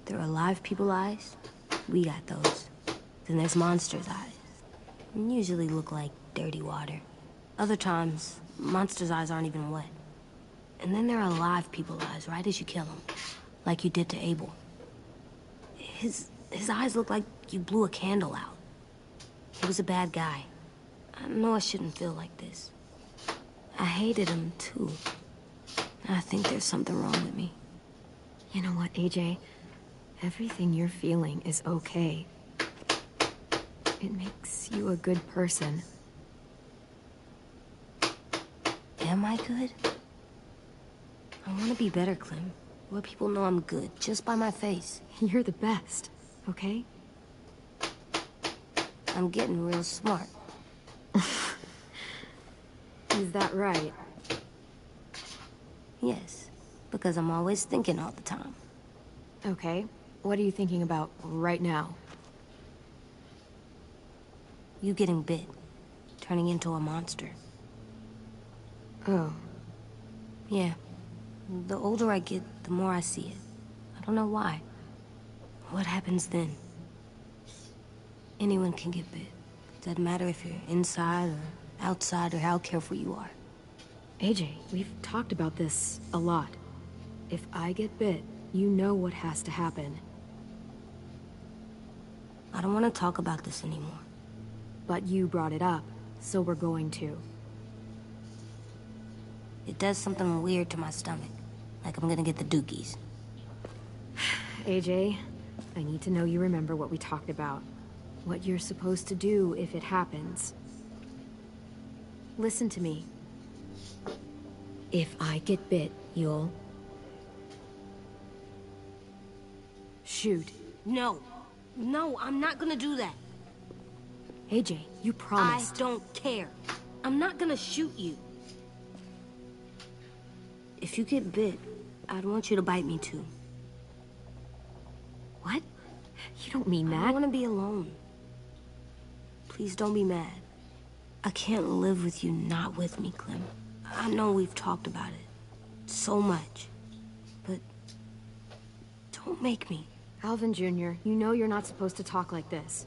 There are live people eyes. We got those. Then there's monsters' eyes. And usually look like dirty water. Other times, monsters' eyes aren't even wet. And then there are live people eyes right as you kill them. Like you did to Abel. His eyes look like you blew a candle out. He was a bad guy. I know I shouldn't feel like this. I hated him, too. I think there's something wrong with me. You know what, AJ? Everything you're feeling is okay. It makes you a good person. Am I good? I want to be better, Clem. Where people know I'm good, just by my face. You're the best, okay? I'm getting real smart. Is that right? Yes, because I'm always thinking all the time. Okay. What are you thinking about right now? You getting bit. Turning into a monster. Oh. Yeah. The older I get, the more I see it. I don't know why. What happens then? Anyone can get bit. Doesn't matter if you're inside or outside or how careful you are. AJ, we've talked about this a lot. If I get bit, you know what has to happen. I don't want to talk about this anymore. But you brought it up, so we're going to. It does something weird to my stomach. Like I'm gonna get the dookies. AJ, I need to know you remember what we talked about. What you're supposed to do if it happens. Listen to me. If I get bit, you'll... shoot. No. No, I'm not gonna do that. AJ, you promised. I don't care. I'm not gonna shoot you. If you get bit, I'd want you to bite me too. What? You don't mean that. I want to be alone. Please don't be mad. I can't live with you not with me, Clem. I know we've talked about it so much, but don't make me. Alvin Jr., you know you're not supposed to talk like this.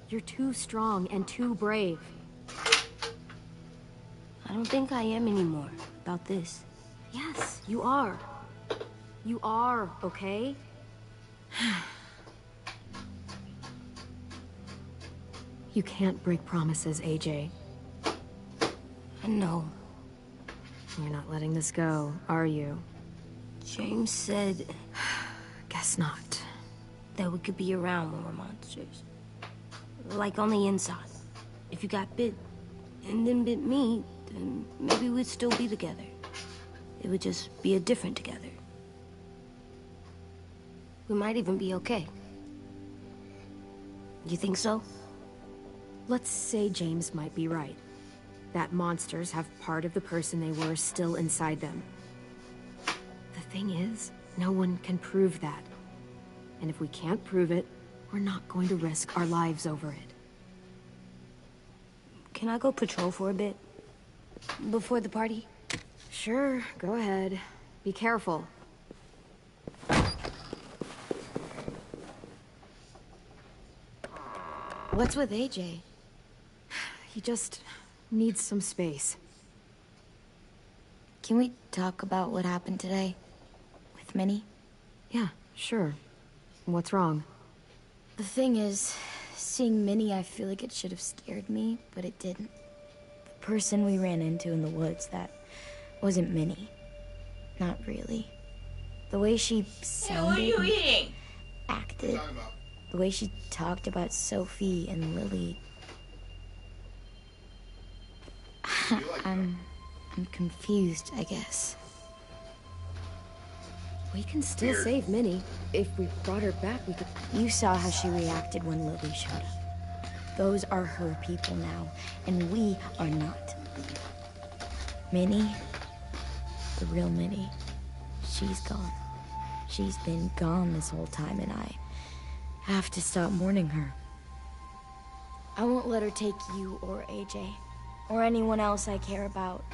You're too strong and too brave. I don't think I am anymore about this. Yes, you are. You are, okay? You can't break promises, AJ. I know. You're not letting this go, are you? James said... Guess not. That we could be around when we're monsters. Like on the inside. If you got bit, and then bit me, then maybe we'd still be together. It would just be a different together. We might even be okay. You think so? Let's say James might be right. That monsters have part of the person they were still inside them. The thing is, no one can prove that. And if we can't prove it, we're not going to risk our lives over it. Can I go patrol for a bit? Before the party? Sure, go ahead. Be careful. What's with AJ? He just needs some space. Can we talk about what happened today? With Minnie? Yeah, sure. What's wrong? The thing is, seeing Minnie, I feel like it should have scared me, but it didn't. The person we ran into in the woods, that wasn't Minnie. Not really. The way she sounded... Hey, what are you eating? Acted. The way she talked about Sophie and Lily. I'm confused, I guess. We can still save Minnie. If we brought her back, we could... You saw how she reacted when Lily showed up. Those are her people now, and we are not. Minnie, the real Minnie, she's gone. She's been gone this whole time, and I have to stop mourning her. I won't let her take you or AJ, or anyone else I care about.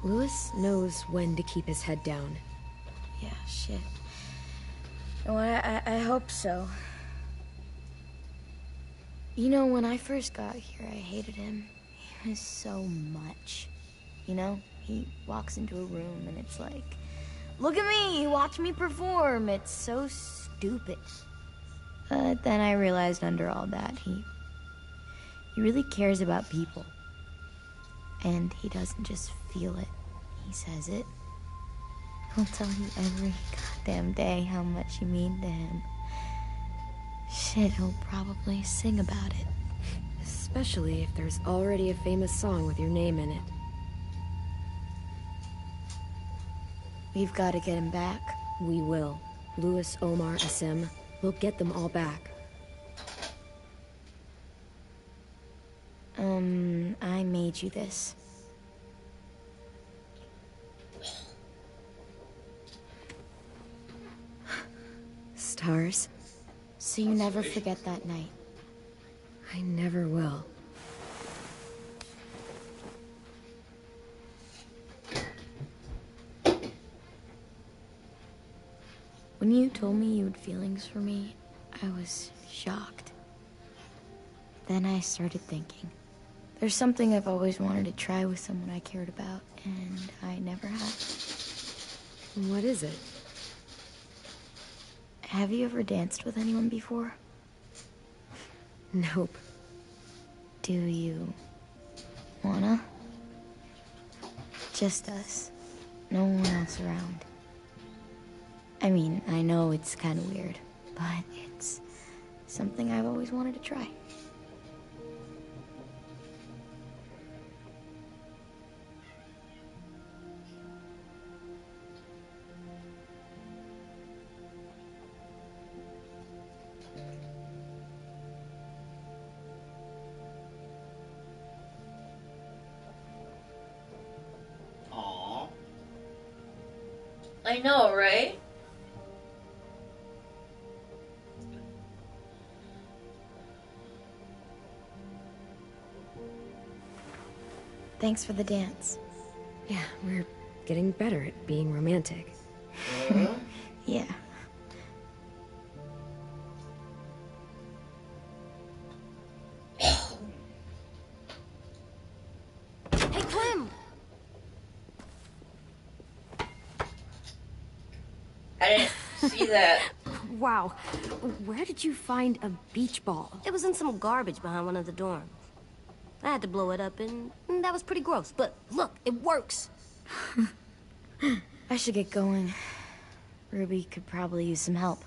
Louis knows when to keep his head down. Yeah, shit. Oh, I hope so. You know, when I first got here, I hated him. He was so much. You know, he walks into a room and it's like, look at me, watch me perform. It's so stupid. Then I realized under all that, he really cares about people. And he doesn't just feel it, he says it. He'll tell you every goddamn day how much you mean to him. Shit, he'll probably sing about it. Especially if there's already a famous song with your name in it. We've got to get him back. We will. Louis, Omar, Asim. We'll get them all back. I made you this. Stars? So you never forget that night. I never will. When you told me you had feelings for me, I was shocked. Then I started thinking. There's something I've always wanted to try with someone I cared about, and I never have. What is it? Have you ever danced with anyone before? Nope. Do you wanna? Just us. No one else around. I mean, I know it's kind of weird, but it's something I've always wanted to try. Aww. I know, right? Thanks for the dance. Yeah, we're getting better at being romantic. Yeah. Hey, Clem! I didn't see that. Wow. Where did you find a beach ball? It was in some garbage behind one of the dorms. I had to blow it up, and that was pretty gross. But look, it works. I should get going. Ruby could probably use some help.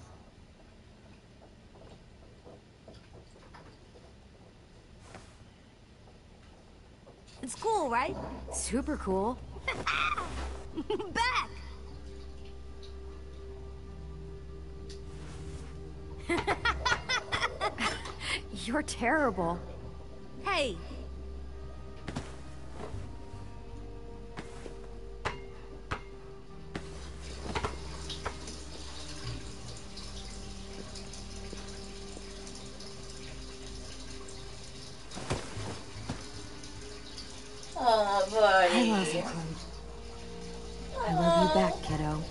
It's cool, right? Super cool. Back! You're terrible. Hey! Oh, buddy. I love you, Clem. I love you back, kiddo.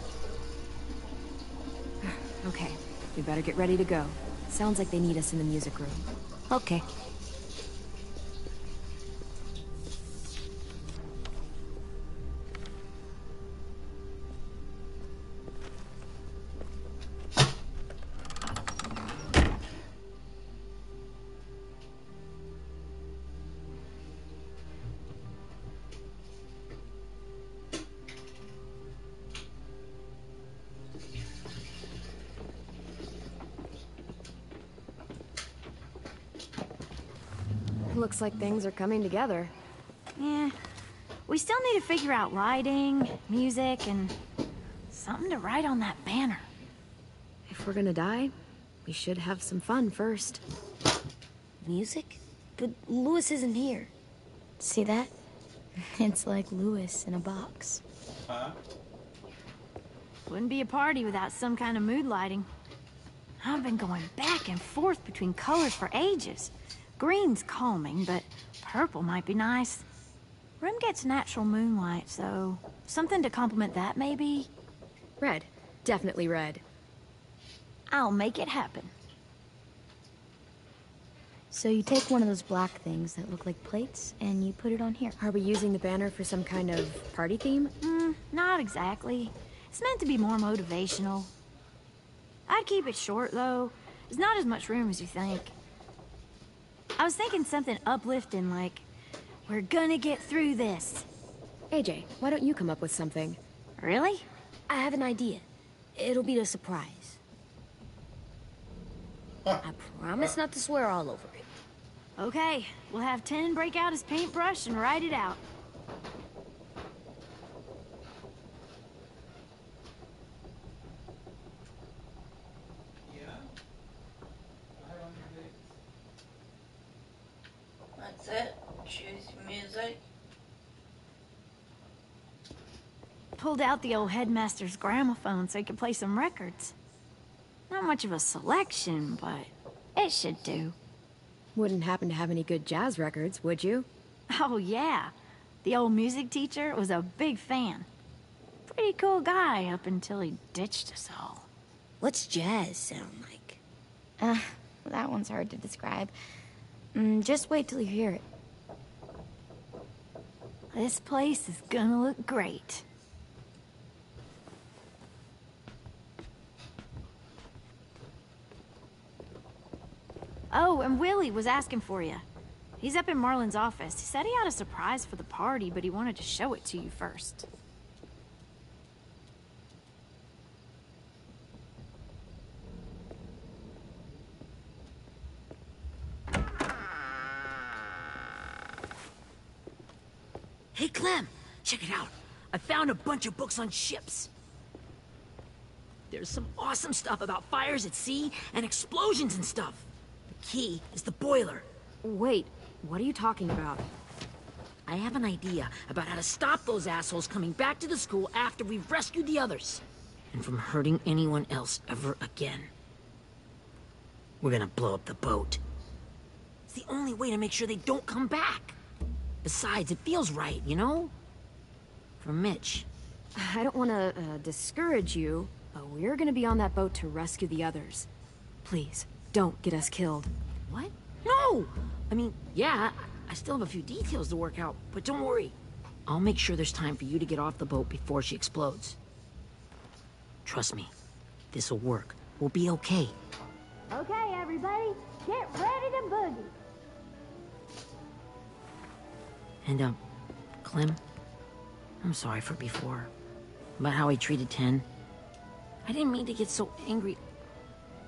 Okay, we better get ready to go. Sounds like they need us in the music room. Okay. Looks like things are coming together. Yeah. We still need to figure out lighting, music, and Something to write on that banner. If we're gonna die, we should have some fun first. Music? But Lewis isn't here. See that? It's like Lewis in a box. Huh? Wouldn't be a party without some kind of mood lighting. I've been going back and forth between colors for ages. Green's calming, but purple might be nice. Room gets natural moonlight, so something to complement that, maybe? Red. Definitely red. I'll make it happen. So you take one of those black things that look like plates, and you put it on here. Are we using the banner for some kind of party theme? Not exactly. It's meant to be more motivational. I'd keep it short, though. There's not as much room as you think. I was thinking something uplifting, like, we're gonna get through this. AJ, why don't you come up with something? Really? I have an idea. It'll be a surprise. I promise not to swear all over it. Okay, we'll have 10 break out his paintbrush and write it out. That's it. Choose music. Pulled out the old headmaster's gramophone so he could play some records. Not much of a selection, but it should do. Wouldn't happen to have any good jazz records, would you? Oh, yeah. The old music teacher was a big fan. Pretty cool guy up until he ditched us all. What's jazz sound like? That one's hard to describe. Just wait till you hear it. This place is gonna look great. Oh, and Willie was asking for you. He's up in Marlin's office. He said he had a surprise for the party, but he wanted to show it to you first. Hey, Clem, check it out. I found a bunch of books on ships. There's some awesome stuff about fires at sea and explosions and stuff. The key is the boiler. Wait, what are you talking about? I have an idea about how to stop those assholes coming back to the school after we've rescued the others. And from hurting anyone else ever again. We're gonna blow up the boat. It's the only way to make sure they don't come back. Besides, it feels right, you know? For Mitch. I don't want to discourage you, but we're gonna be on that boat to rescue the others. Please, don't get us killed. What? No! I mean, yeah, I still have a few details to work out, but don't worry. I'll make sure there's time for you to get off the boat before she explodes. Trust me, this'll work. We'll be okay. Okay, everybody, get ready to boogie. And, Clem, I'm sorry for before. About how he treated Ten. I didn't mean to get so angry.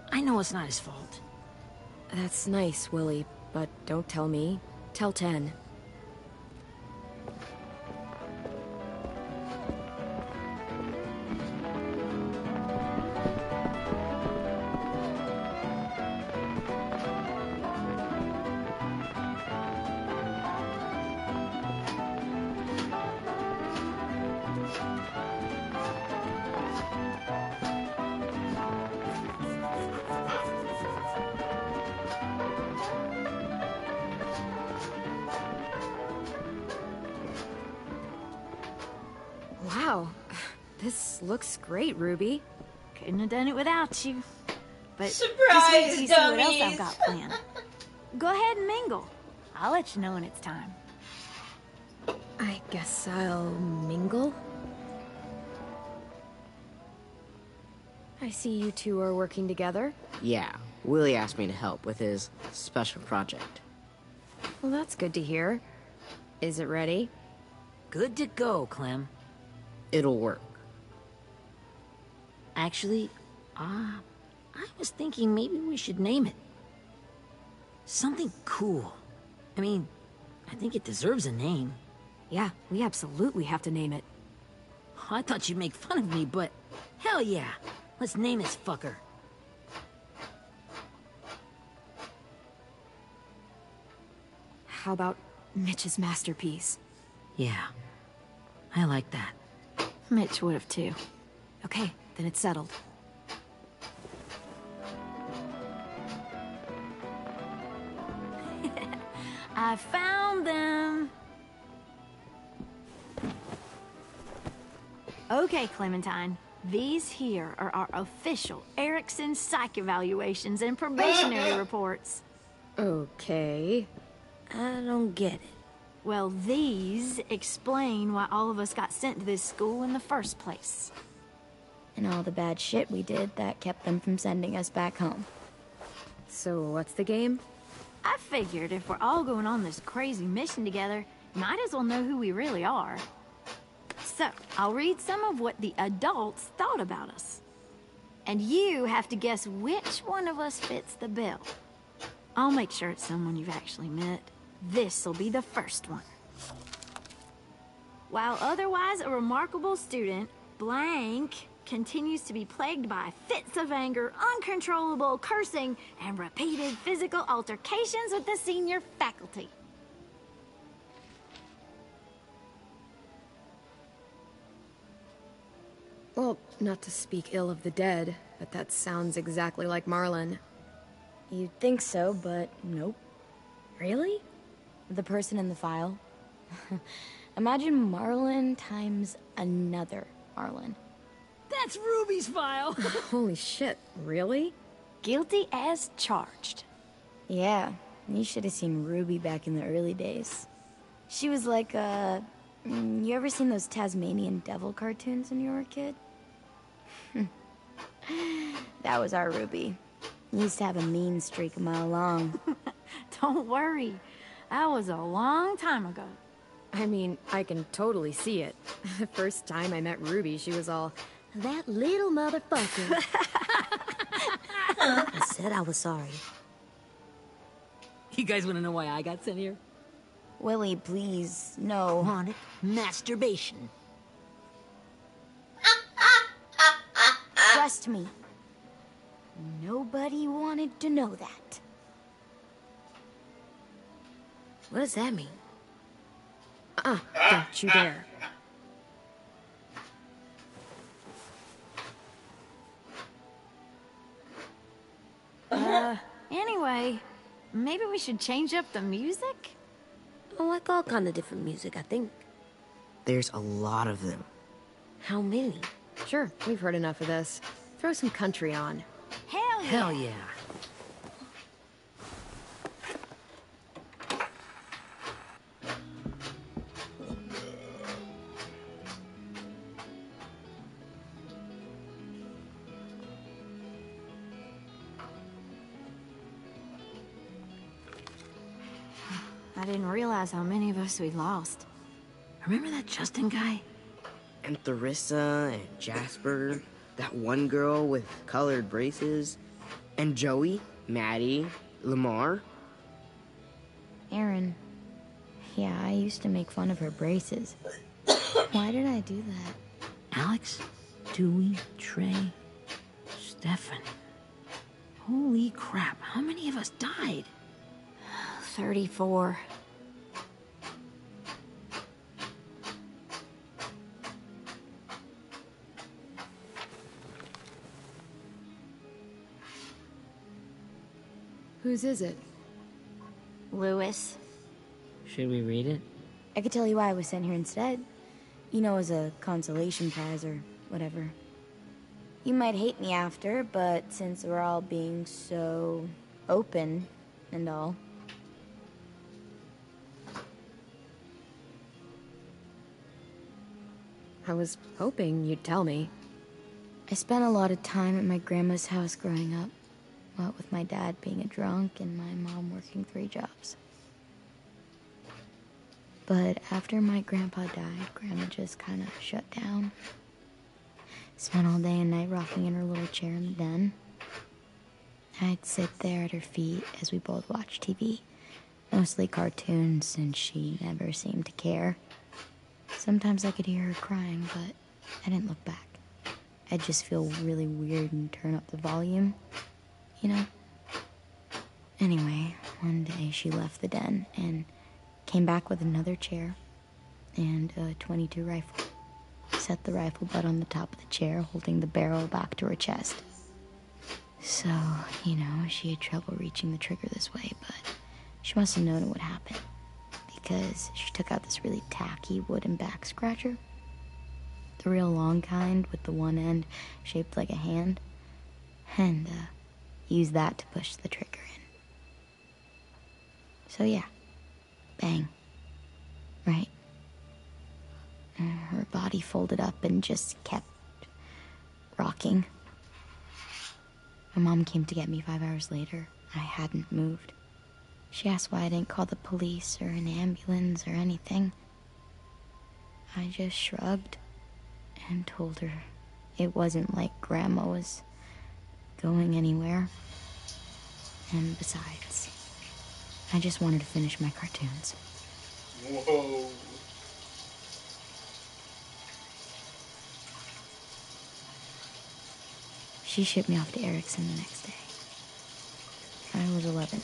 I know it's not his fault. That's nice, Willie, but don't tell me. Tell 10. Wow, this looks great, Ruby. Couldn't have done it without you. But Surprise, just wait till you see what else dummies. I've got planned. Go ahead and mingle. I'll let you know when it's time. I guess I'll mingle. I see you two are working together. Yeah, Willie asked me to help with his special project. Well, that's good to hear. Is it ready? Good to go, Clem. It'll work. Actually, I was thinking maybe we should name it. Something cool. I mean, I think it deserves a name. Yeah, we absolutely have to name it. I thought you'd make fun of me, but hell yeah. Let's name this fucker. How about Mitch's masterpiece? Yeah, I like that. Mitch would have too. Okay, then it's settled. I found them! Okay, Clementine. These here are our official Erickson psych evaluations and probationary reports. Okay. I don't get it. Well, these explain why all of us got sent to this school in the first place. And all the bad shit we did that kept them from sending us back home. So what's the game? I figured if we're all going on this crazy mission together, might as well know who we really are. So, I'll read some of what the adults thought about us. And you have to guess which one of us fits the bill. I'll make sure it's someone you've actually met. This'll be the first one. While otherwise a remarkable student, blank continues to be plagued by fits of anger, uncontrollable cursing, and repeated physical altercations with the senior faculty. Well, not to speak ill of the dead, but that sounds exactly like Marlon. You'd think so, but nope. Really? The person in the file. Imagine Marlon times another Marlon. That's Ruby's file! Holy shit, really? Guilty as charged. Yeah, you should have seen Ruby back in the early days. She was like you ever seen those Tasmanian devil cartoons when you were a kid? That was our Ruby. We used to have a mean streak a mile long. Don't worry. That was a long time ago. I mean, I can totally see it. The first time I met Ruby, she was all, "That little motherfucker." I said I was sorry. You guys want to know why I got sent here? Willie, please, no. Want it? Masturbation. Trust me. Nobody wanted to know that. What does that mean? Don't you dare. Anyway, maybe we should change up the music? I like all kind of different music, I think. There's a lot of them. How many? Sure, we've heard enough of this. Throw some country on. Hell yeah! Hell yeah. I didn't realize how many of us we lost. Remember that Justin guy? And Theresa and Jasper, that one girl with colored braces, and Joey, Maddie, Lamar. Aaron. Yeah, I used to make fun of her braces. Why did I do that? Alex, Dewey, Trey, Stefan. Holy crap, how many of us died? 34. Whose is it? Lewis. Should we read it? I could tell you why I was sent here instead. You know, as a consolation prize or whatever. You might hate me after, but since we're all being so open and all. I was hoping you'd tell me. I spent a lot of time at my grandma's house growing up. What with my dad being a drunk and my mom working 3 jobs. But after my grandpa died, Grandma just kind of shut down. Spent all day and night rocking in her little chair in the den. I'd sit there at her feet as we both watched TV. Mostly cartoons, and she never seemed to care. Sometimes I could hear her crying, but I didn't look back. I'd just feel really weird and turn up the volume, you know? Anyway, one day she left the den and came back with another chair and a .22 rifle. Set the rifle butt on the top of the chair, holding the barrel back to her chest. So, you know, she had trouble reaching the trigger this way, but she must have known it would happen, because she took out this really tacky wooden back scratcher. The real long kind with the one end shaped like a hand, and used that to push the trigger in. So yeah, bang, right? Her body folded up and just kept rocking. My mom came to get me 5 hours later. I hadn't moved. She asked why I didn't call the police or an ambulance or anything. I just shrugged and told her it wasn't like Grandma was going anywhere. And besides, I just wanted to finish my cartoons. Whoa. She shipped me off to Erickson the next day. I was 11.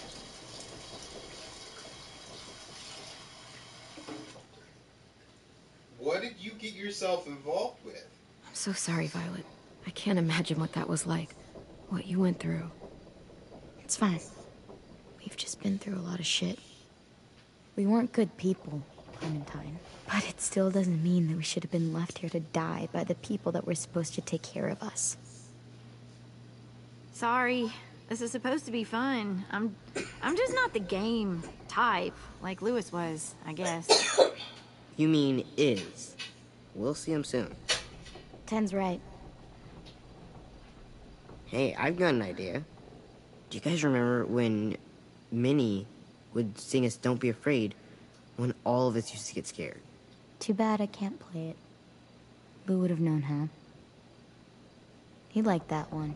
What did you get yourself involved with? I'm so sorry, Violet. I can't imagine what that was like. What you went through. It's fine. We've just been through a lot of shit. We weren't good people, Clementine. But it still doesn't mean that we should have been left here to die by the people that were supposed to take care of us. Sorry. This is supposed to be fun. I'm just not the game type, like Lewis was, I guess. You mean is. We'll see him soon. Ten's right. Hey, I've got an idea. Do you guys remember when Minnie would sing us Don't Be Afraid when all of us used to get scared? Too bad I can't play it. Lou would have known how. He liked that one.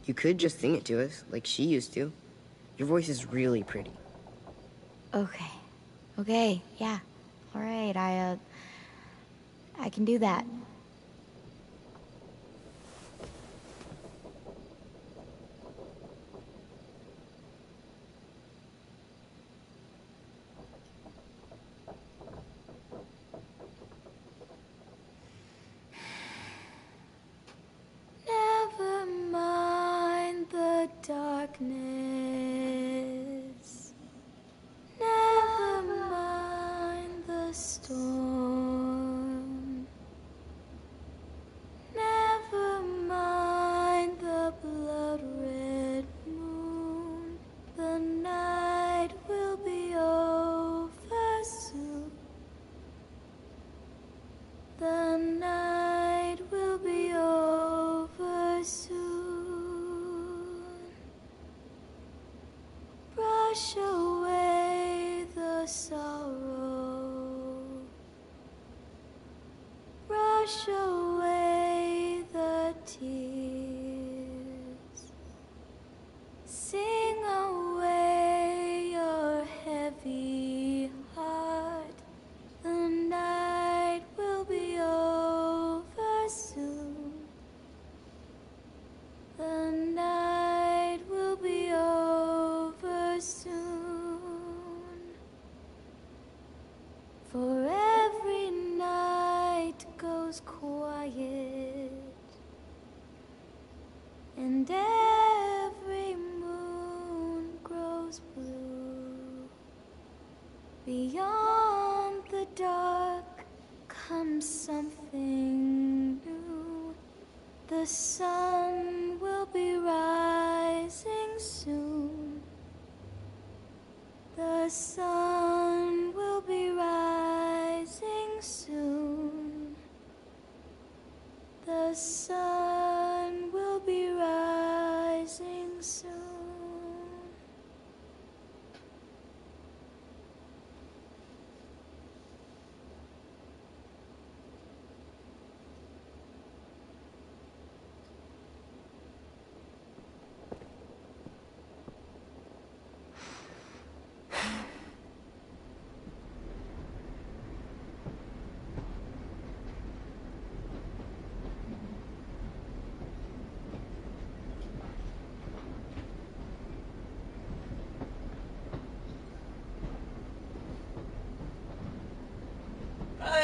You could just sing it to us, like she used to. Your voice is really pretty. Okay. Okay, yeah. All right, I can do that. Never mind the darkness. Never mind the storm. Never mind the blood-red moon. The night will be over soon. The night will be over soon. Brush away the sorrow. Brush away the tears. Sing away your heavy heart. The night will be over soon. The night will be over soon. For every night goes quiet, and every moon grows blue. Beyond the dark comes something new. The sun will be rising soon. The sun will be rising soon. The sun will be rising soon.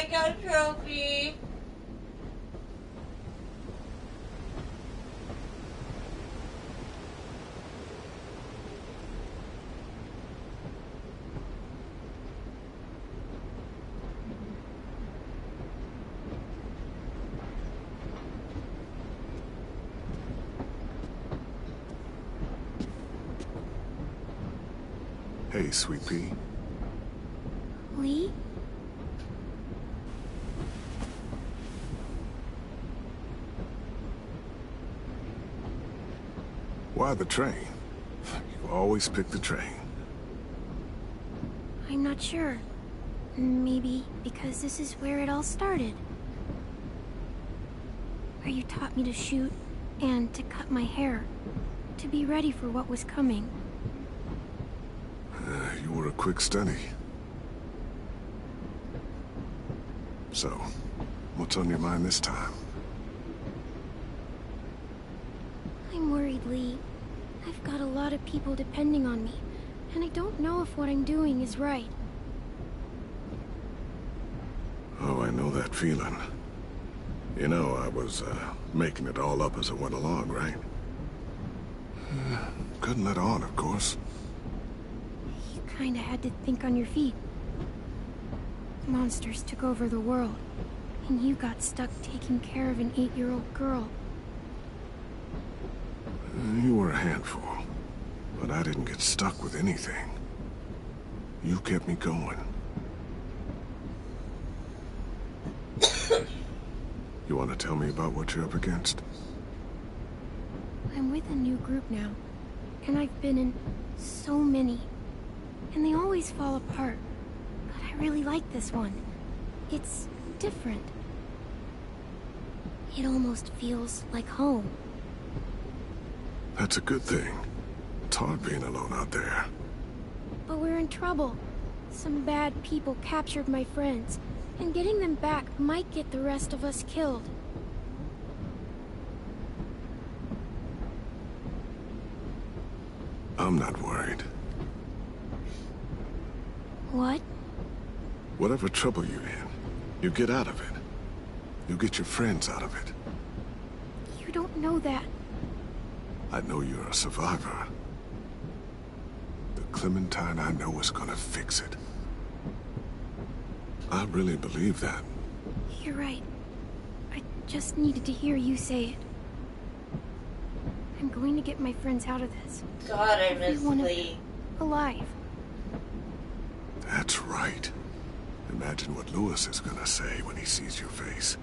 I got a trophy. Hey, Sweet Pea. Lee? Why the train? You always pick the train. I'm not sure. Maybe because this is where it all started. Where you taught me to shoot and to cut my hair. To be ready for what was coming. You were a quick study. So, what's on your mind this time? I'm worried, Lee. I've got a lot of people depending on me, and I don't know if what I'm doing is right. Oh, I know that feeling. You know, I was, making it all up as I went along, right? Couldn't let on, of course. You kinda had to think on your feet. Monsters took over the world, and you got stuck taking care of an 8-year-old girl. You were a handful, but I didn't get stuck with anything. You kept me going. You want to tell me about what you're up against? I'm with a new group now, and I've been in so many, and they always fall apart. But I really like this one. It's different. It almost feels like home. That's a good thing. It's hard being alone out there. But we're in trouble. Some bad people captured my friends, and getting them back might get the rest of us killed. I'm not worried. What? Whatever trouble you're in, you get out of it. You get your friends out of it. You don't know that. I know you're a survivor. The Clementine I know is gonna fix it. I really believe that. You're right. I just needed to hear you say it. I'm going to get my friends out of this. God, I miss Every one of Lee. them alive. That's right. Imagine what Lewis is gonna say when he sees your face.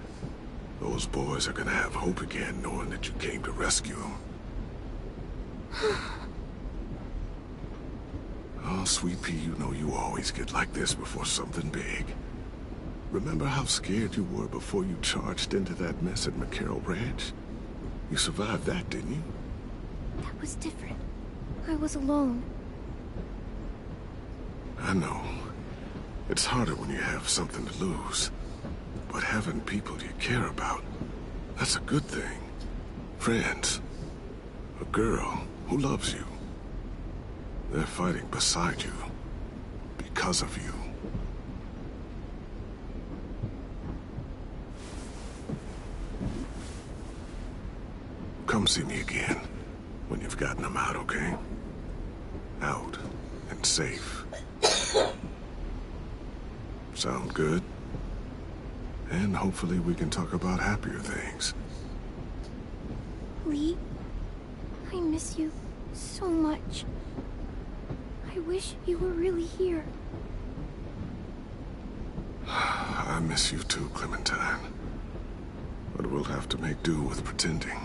Those boys are gonna have hope again, knowing that you came to rescue them. Oh, Sweet Pea, you know you always get like this before something big. Remember how scared you were before you charged into that mess at McCarroll Ranch? You survived that, didn't you? That was different. I was alone. I know. It's harder when you have something to lose. But having people you care about, that's a good thing. Friends. A girl who loves you. They're fighting beside you. Because of you. Come see me again. When you've gotten them out, okay? Out. And safe. Sound good? And hopefully we can talk about happier things. Lee, I miss you so much. I wish you were really here. I miss you too, Clementine. But we'll have to make do with pretending.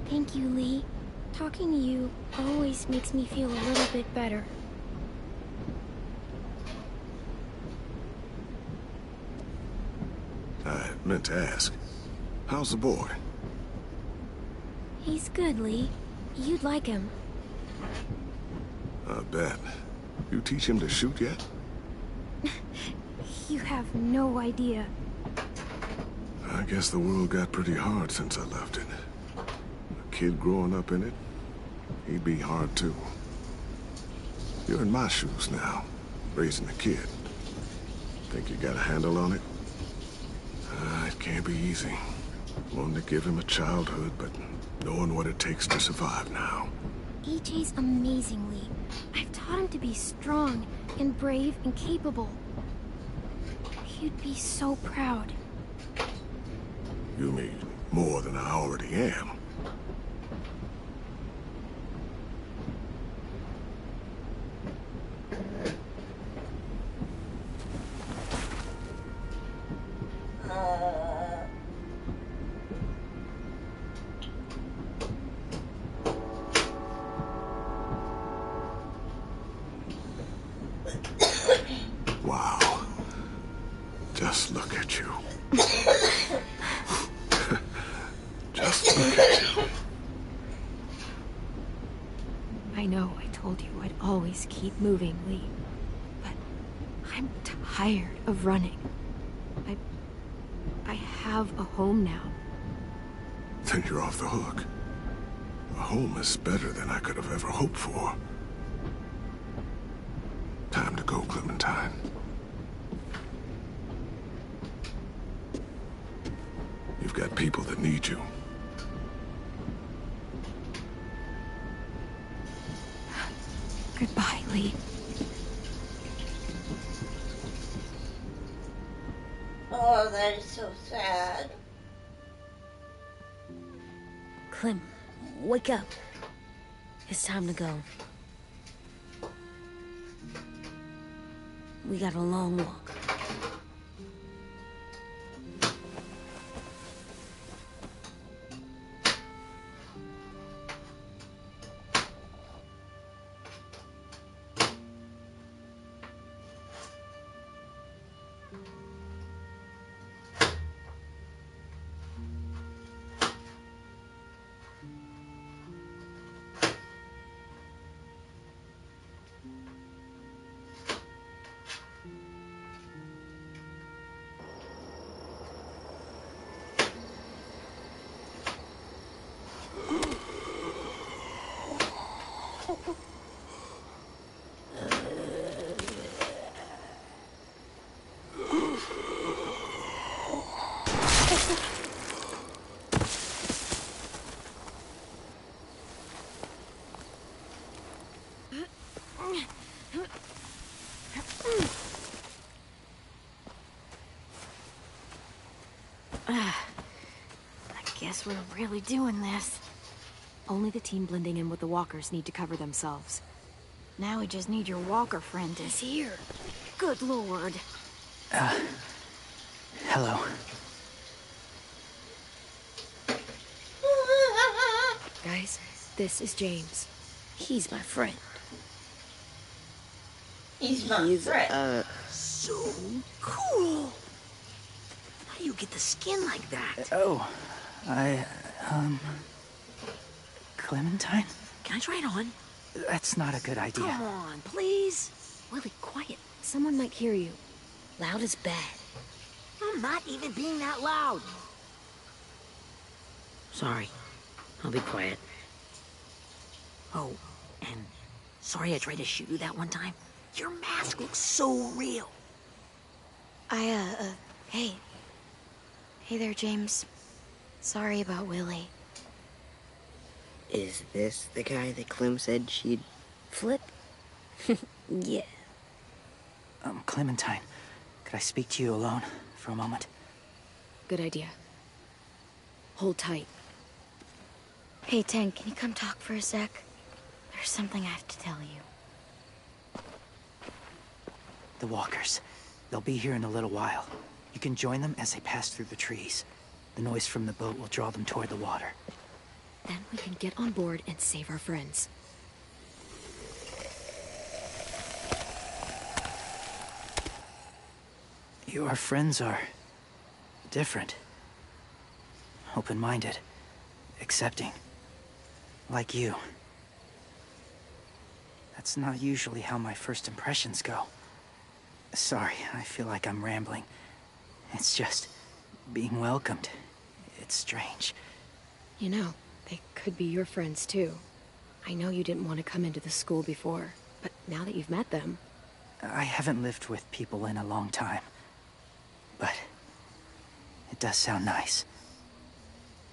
Thank you, Lee. Talking to you always makes me feel a little bit better. I meant to ask, how's the boy? He's good, Lee. You'd like him. I bet. You teach him to shoot yet? You have no idea. I guess the world got pretty hard since I left it. A kid growing up in it, he'd be hard too. You're in my shoes now. raising a kid. Think you got a handle on it? It can't be easy. Wanting to give him a childhood, but knowing what it takes to survive now. AJ's amazing, Lee. I've taught him to be strong and brave and capable. He'd be so proud. You mean more than I already am? Wow. Just look at you. Just look at you. I know I told you I'd always keep moving, Lee. But I'm tired of running. I have a home now. Then you're off the hook. A home is better than I could have ever hoped for. Time to go, Clementine. You've got people that need you. Goodbye, Lee. Oh, that is so sad. Clem, wake up. It's time to go. We got a long walk. I guess we're really doing this. Only the team blending in with the walkers need to cover themselves. Now we just need your walker friend is here. Good lord. Hello. Guys, this is James. He's my friend. He's my friend. So cool. How do you get the skin like that? Clementine? Can I try it on? That's not a good idea. Come on, please. Willie, quiet. Someone might hear you. Loud is bad. I'm not even being that loud. Sorry. I'll be quiet. Oh, and sorry I tried to shoot you that one time. Your mask looks so real. Hey. Hey there, James. Sorry about Willie. Is this the guy that Clem said she'd flip? Yeah. Clementine, could I speak to you alone for a moment? Good idea. Hold tight. Hey, Tank, can you come talk for a sec? There's something I have to tell you. The walkers. They'll be here in a little while. You can join them as they pass through the trees. The noise from the boat will draw them toward the water. Then we can get on board and save our friends. Your friends are different. Open-minded. Accepting. Like you. That's not usually how my first impressions go. Sorry, I feel like I'm rambling. It's just being welcomed. It's strange. You know, they could be your friends too. I know you didn't want to come into the school before, but now that you've met them... I haven't lived with people in a long time. But it does sound nice.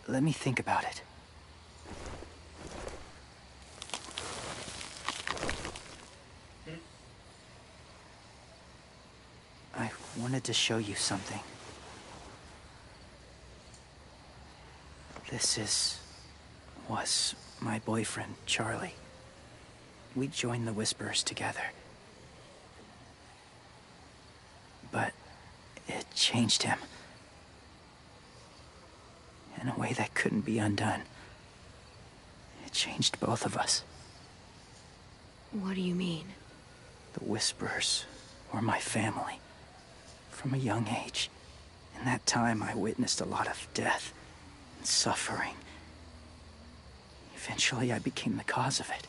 Let me think about it. I wanted to show you something. Was my boyfriend, Charlie. We joined the Whisperers together. But it changed him. In a way that couldn't be undone. It changed both of us. What do you mean? The Whisperers were my family. From a young age. In that time, I witnessed a lot of death and suffering. Eventually, I became the cause of it.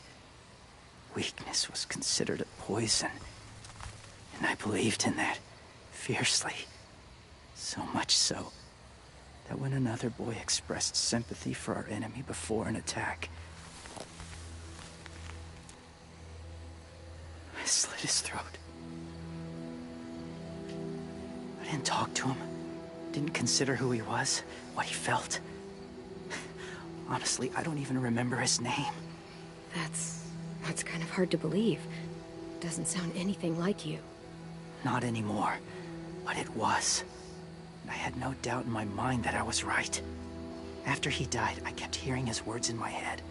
Weakness was considered a poison. And I believed in that, fiercely. So much so, that when another boy expressed sympathy for our enemy before an attack, I slit his throat. I didn't talk to him. Didn't consider who he was, what he felt. Honestly, I don't even remember his name. That's kind of hard to believe. Doesn't sound anything like you. Not anymore, but it was. I had no doubt in my mind that I was right. After he died, I kept hearing his words in my head.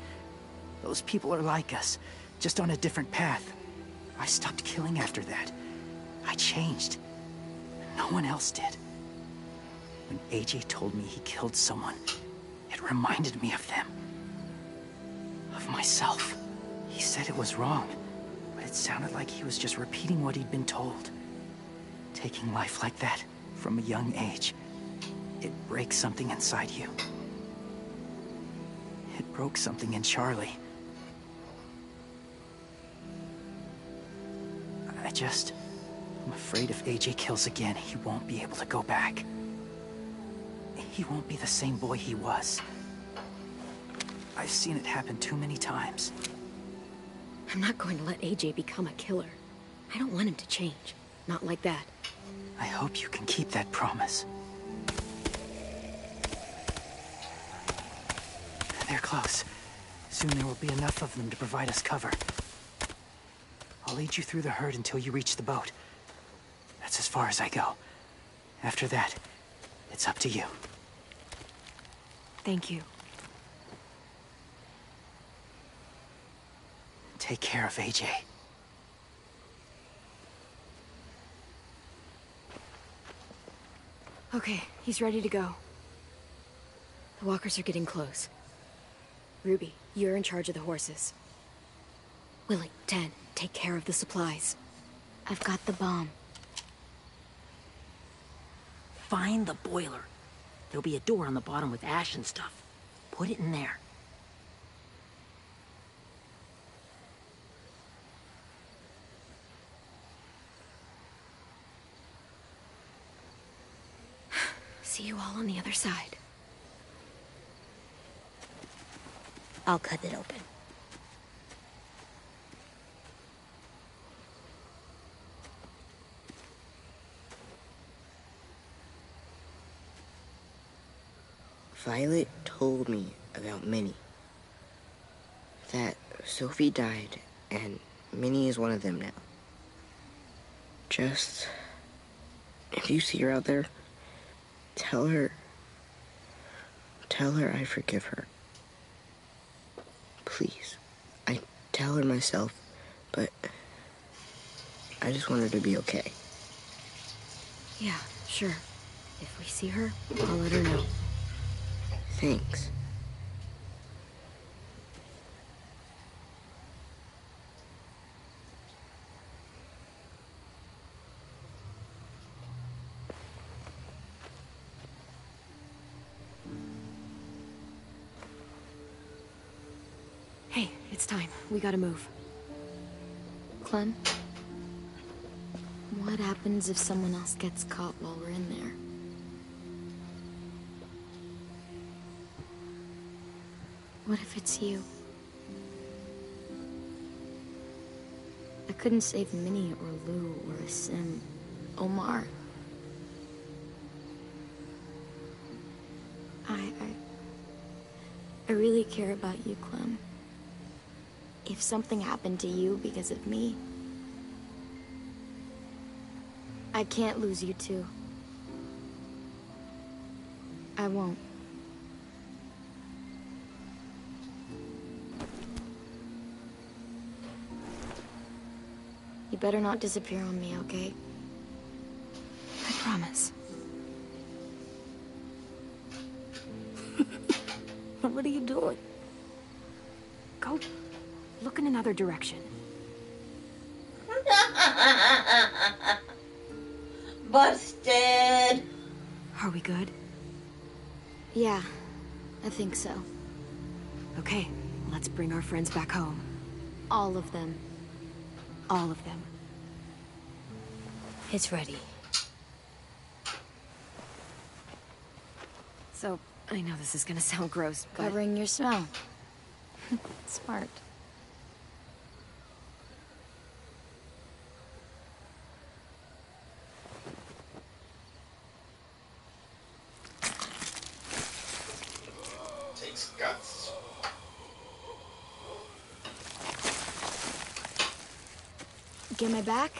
Those people are like us, just on a different path. I stopped killing after that. I changed. No one else did. When AJ told me he killed someone, it reminded me of them. Of myself. He said it was wrong, but it sounded like he was just repeating what he'd been told. Taking life like that, from a young age, it breaks something inside you. It broke something in Charlie. I'm afraid if AJ kills again, he won't be able to go back. He won't be the same boy he was. I've seen it happen too many times. I'm not going to let AJ become a killer. I don't want him to change. Not like that. I hope you can keep that promise. They're close. Soon there will be enough of them to provide us cover. I'll lead you through the herd until you reach the boat. That's as far as I go. After that, it's up to you. Thank you. Take care of AJ. Okay, he's ready to go. The walkers are getting close. Ruby, you're in charge of the horses. Willie, Ten, take care of the supplies. I've got the bomb. Find the boiler. There'll be a door on the bottom with ash and stuff. Put it in there. See you all on the other side. I'll cut it open. Violet told me about Minnie. That Sophie died, and Minnie is one of them now. Just... if you see her out there, tell her I forgive her. Please. I tell her myself, but I just want her to be okay. Yeah, sure. If we see her, I'll let her know. Thanks. Hey, it's time. We gotta move. Clem? What happens if someone else gets caught while we're in there? What if it's you? A couldn't save Minnie or Lou or Sim, Omar. I really care about you, Clem. If something happened to you because of me, I can't lose you too. I won't. You better not disappear on me, okay? I promise. What are you doing? Go look in another direction. Busted. Are we good? Yeah, I think so. Okay, let's bring our friends back home. All of them. All of them. It's ready. So, I know this is gonna sound gross, but... Covering your smell. Smart. Takes guts. Get my back?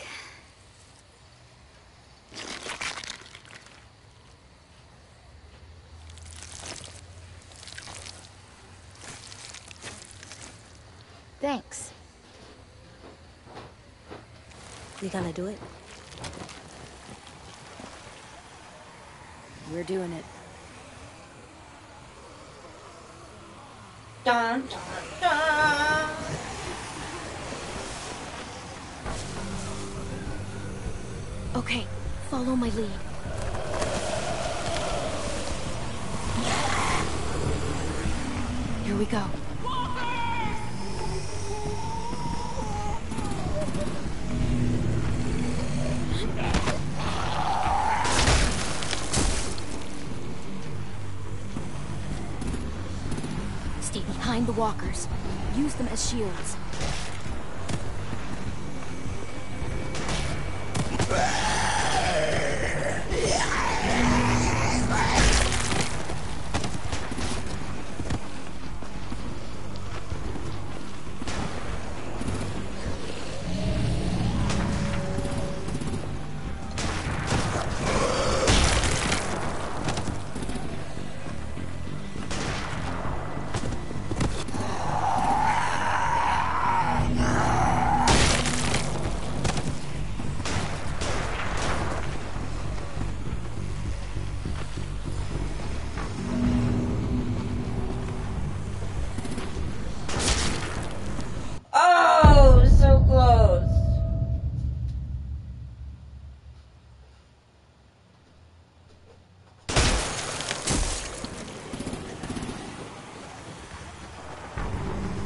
Thanks. We gonna do it? We're doing it. Dun, dun, dun. Okay, follow my lead. Here we go. Stay behind the walkers. Use them as shields. Oh, so close.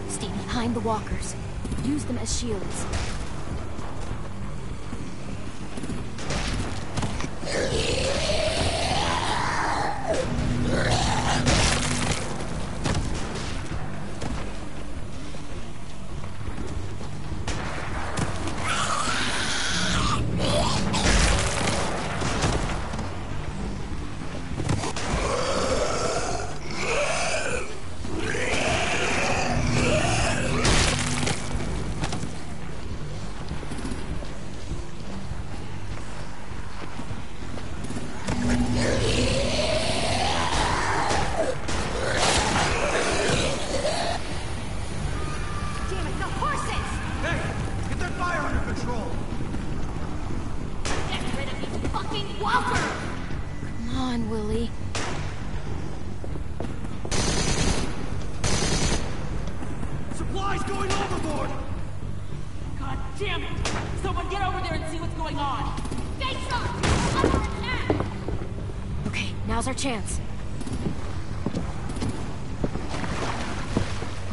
Stay behind the walkers. Use them as shields. Damn it, the horses! Hey! Get that fire under control! Get rid of me, fucking walker! Come on, Willie. Supplies going overboard! God damn it! Someone get over there and see what's going on! Face off! Under attack! Okay, now's our chance.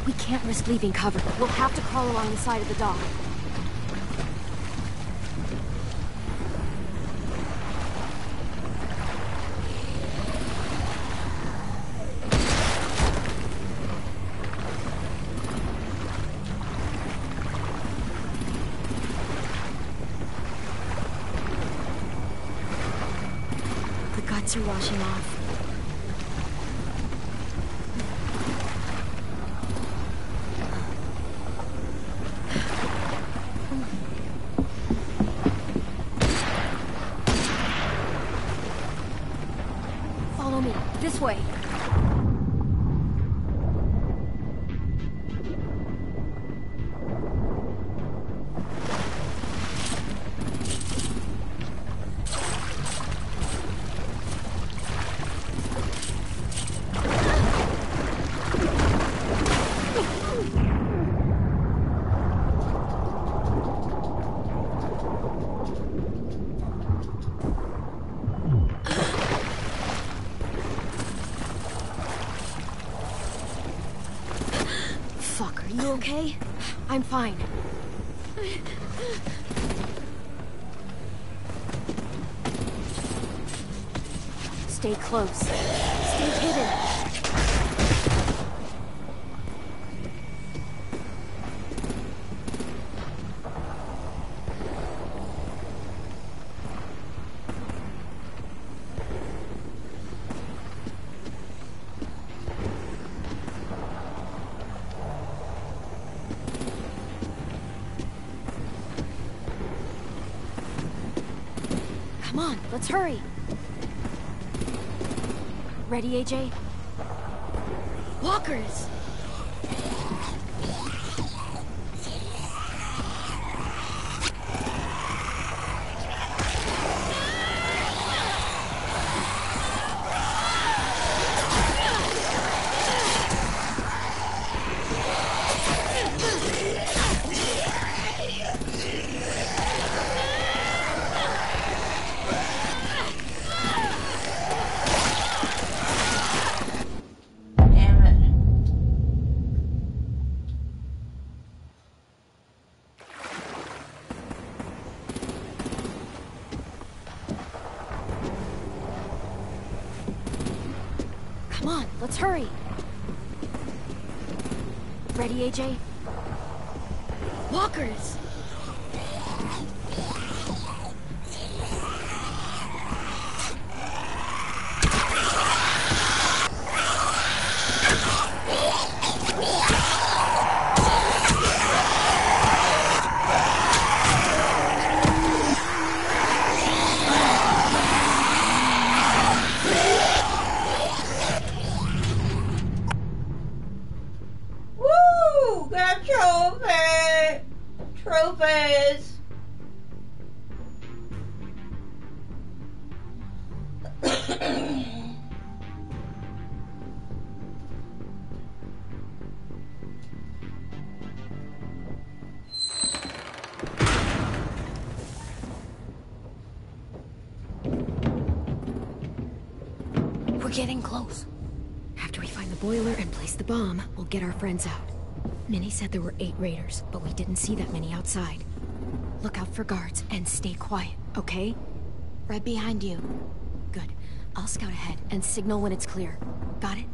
We can't risk leaving cover. We'll have to crawl along the side of the dock. lights are washing off. Follow me. This way. Fuck, are you okay? I'm fine. Stay close. Stay hidden. Come on, let's hurry. Ready, AJ? Walkers! Damn it. Come on, let's hurry. Ready, AJ? Walkers! Woo! Got trophy! Trophies! We're getting close. After we find the boiler and place the bomb, we'll get our friends out. Minnie said there were 8 raiders, but we didn't see that many outside. Look out for guards and stay quiet, okay? Right behind you. Good. I'll scout ahead and signal when it's clear. Got it?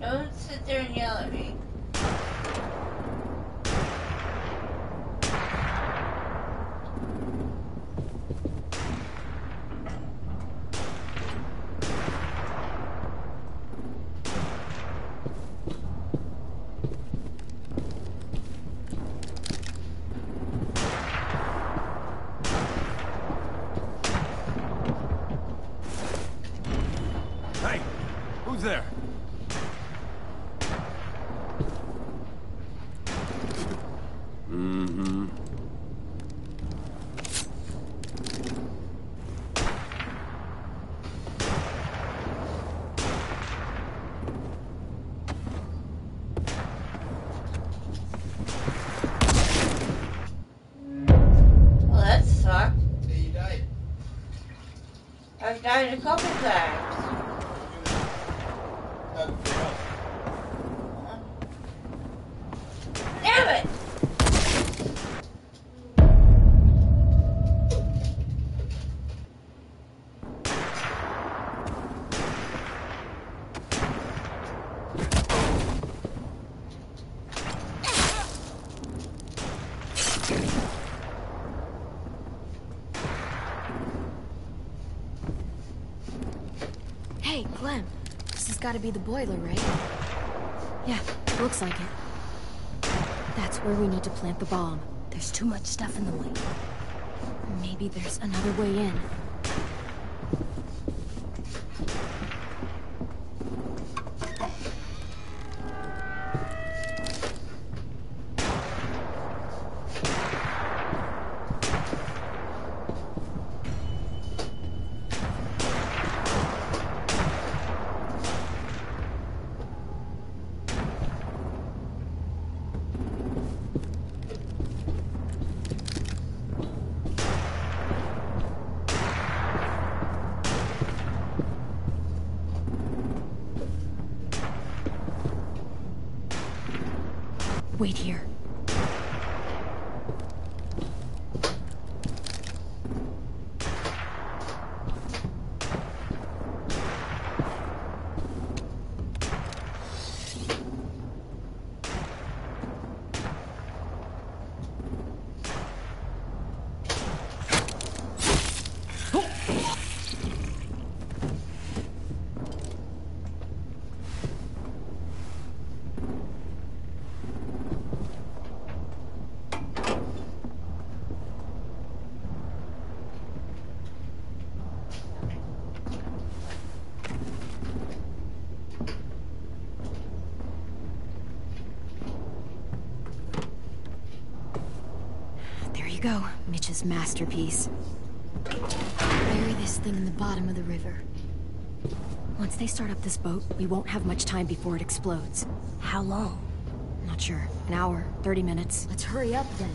Don't sit there and yell at me. Hey, there. Mm-hmm. Well, that sucked. Hey, you died. I've died a couple times. Damn it! Hey, Clem. This has got to be the boiler, right? Yeah, looks like it. That's where we need to plant the bomb. There's too much stuff in the way. Maybe there's another way in. Wait here. There you go, Mitch's masterpiece. Bury this thing in the bottom of the river. Once they start up this boat, we won't have much time before it explodes. How long? Not sure. An hour, 30 minutes. Let's hurry up then.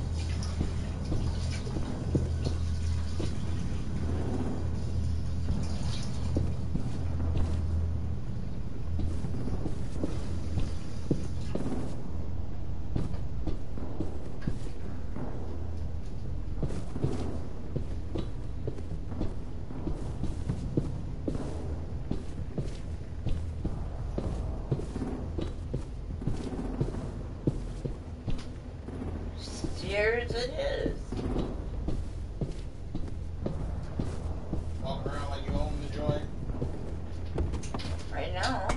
Stairs it is. Walk around like you own the joint. Right now.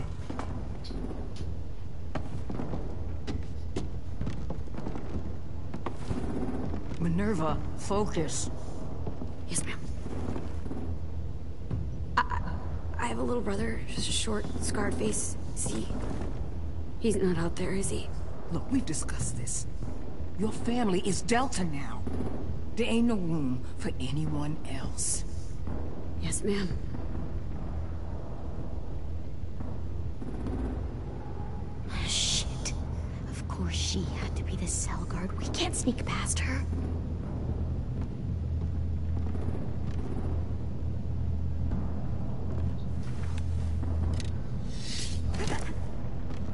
Minerva, focus. Yes, ma'am. I have a little brother, just a short, scarred face. He's not out there, is he? Look, we've discussed this. Your family is Delta now. There ain't no room for anyone else. Yes, ma'am. Shit. Of course she had to be the cell guard. We can't sneak past her.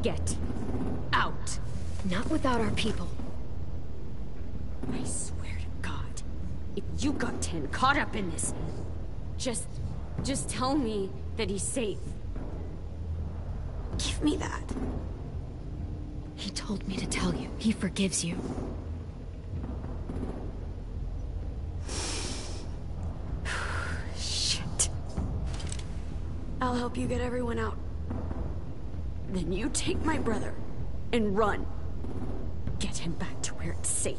Get out. Not without our people. I swear to God, if you got 10 caught up in this, just tell me that he's safe. Give me that. He told me to tell you. He forgives you. Shit. I'll help you get everyone out. Then you take my brother and run. Get him back to where it's safe.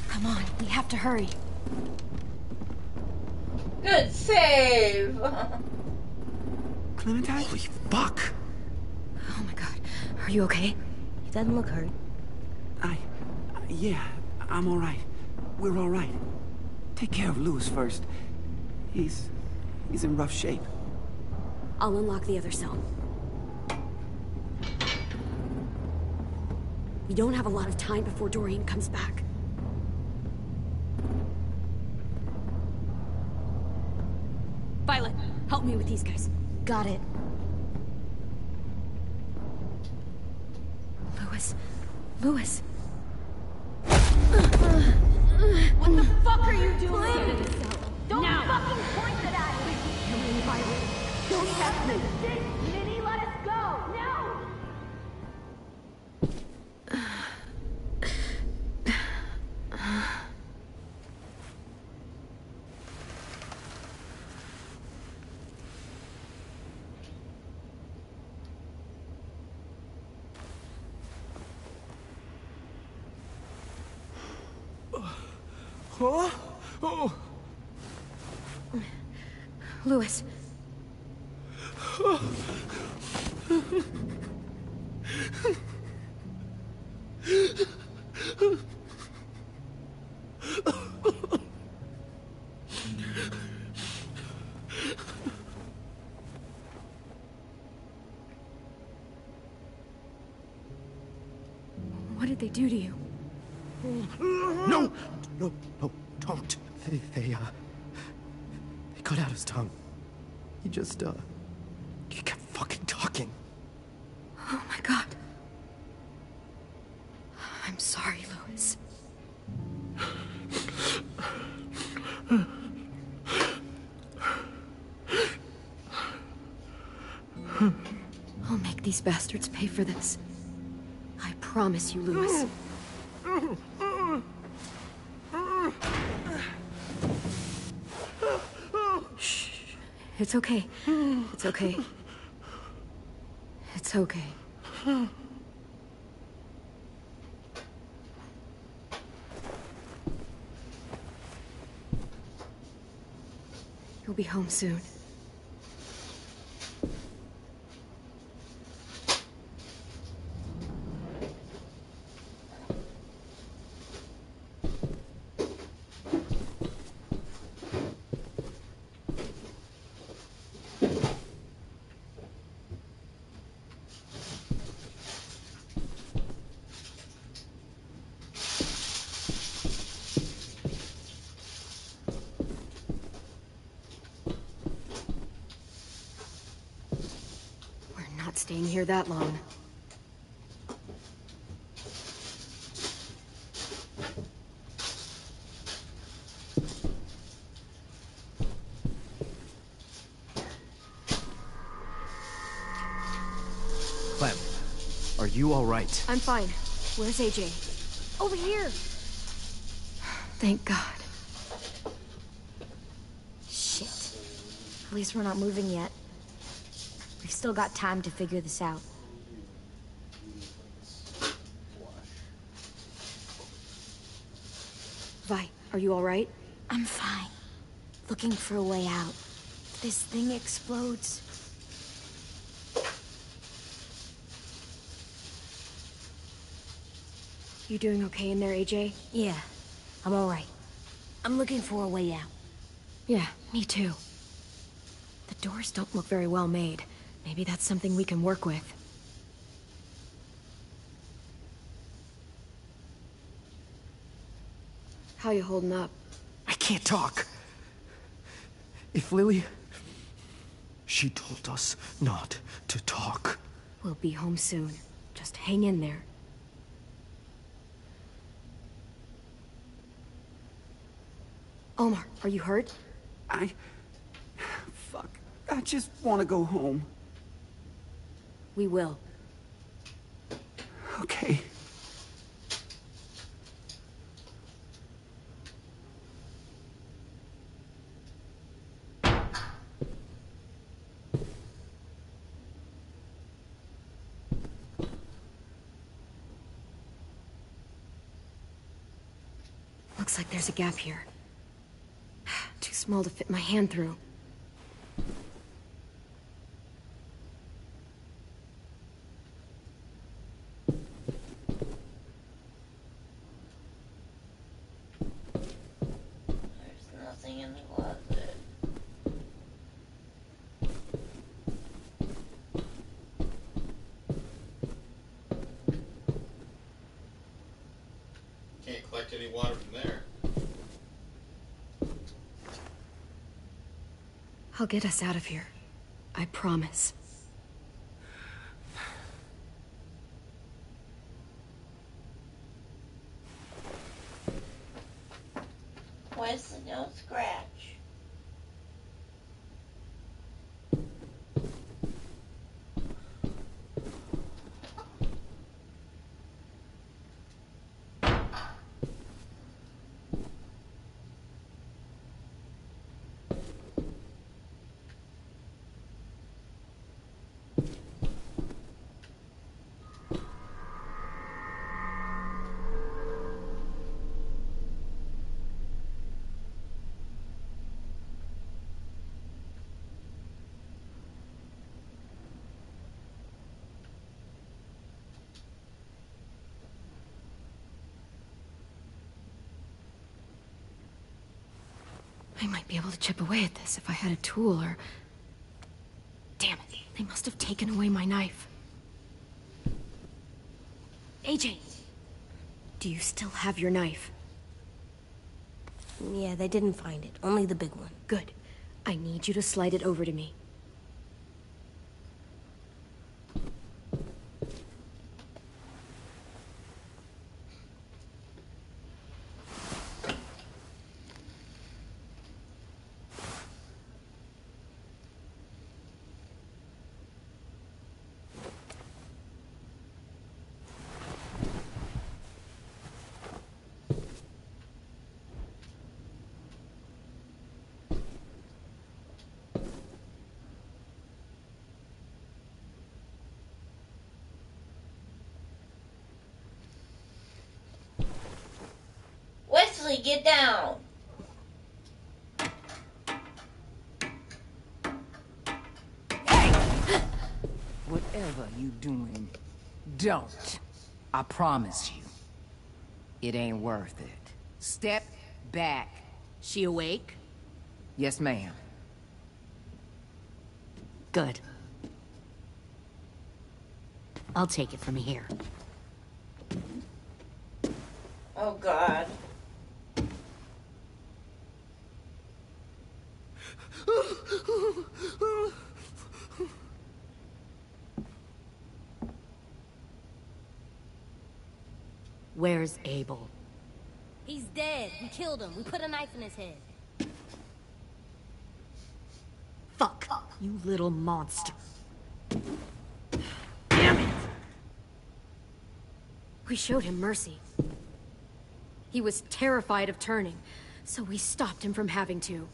Come on, we have to hurry. Good save. Clementine? Holy fuck! Oh my god. Are you okay? He doesn't look hurt. Yeah, I'm alright. We're alright. Take care of Louis first. He's in rough shape. I'll unlock the other cell. We don't have a lot of time before Dorian comes back. Violet, help me with these guys. Got it. Louis. What the fuck are you doing? Don't fucking point that at me! Come in, Violet. Don't test me! Minnie, let us go! Now! Oh! Oh! Louis. What did they do to you? No, don't. They cut out his tongue. He kept fucking talking. Oh my god. I'm sorry, Louis. I'll make these bastards pay for this. I promise you, Louis. Shh. It's okay. It's okay. It's okay. You'll be home soon. Not staying here that long. Clem, are you all right? I'm fine. Where's AJ? Over here. Thank God. Shit. At least we're not moving yet. We've still got time to figure this out. Vi, are you all right? I'm fine. Looking for a way out. If this thing explodes... You doing okay in there, AJ? Yeah, I'm alright. I'm looking for a way out. Yeah, me too. The doors don't look very well made. Maybe that's something we can work with. How you holding up? I can't talk. If Lily... She told us not to talk. We'll be home soon. Just hang in there. Omar, are you hurt? Fuck. I just want to go home. We will. Okay. Looks like there's a gap here. Too small to fit my hand through. any water from there. I'll get us out of here. I promise. Wesley, don't scratch. I might be able to chip away at this if I had a tool or... Damn it, they must have taken away my knife. AJ! Do you still have your knife? Yeah, they didn't find it. Only the big one. Good. I need you to slide it over to me. Wesley, get down. Whatever you doing, don't. I promise you. It ain't worth it. Step back. She awake? Yes, ma'am. Good. I'll take it from here. Oh, God. Where's Abel? He's dead. We killed him. We put a knife in his head. Fuck, you little monster. We showed him mercy. He was terrified of turning, so we stopped him from having to.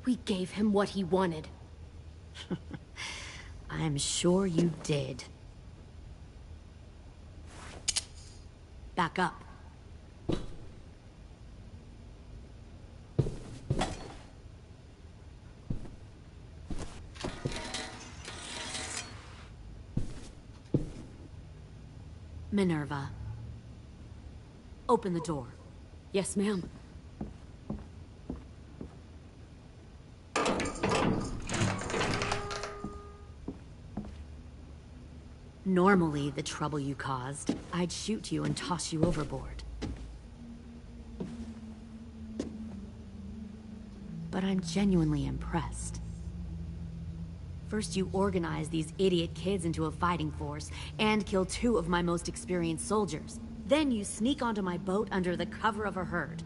We gave him what he wanted. I'm sure you did. Back up. Minerva. Open the door. Yes, ma'am. Normally, the trouble you caused, I'd shoot you and toss you overboard. But I'm genuinely impressed. First, you organize these idiot kids into a fighting force and kill 2 of my most experienced soldiers. Then you sneak onto my boat under the cover of a herd.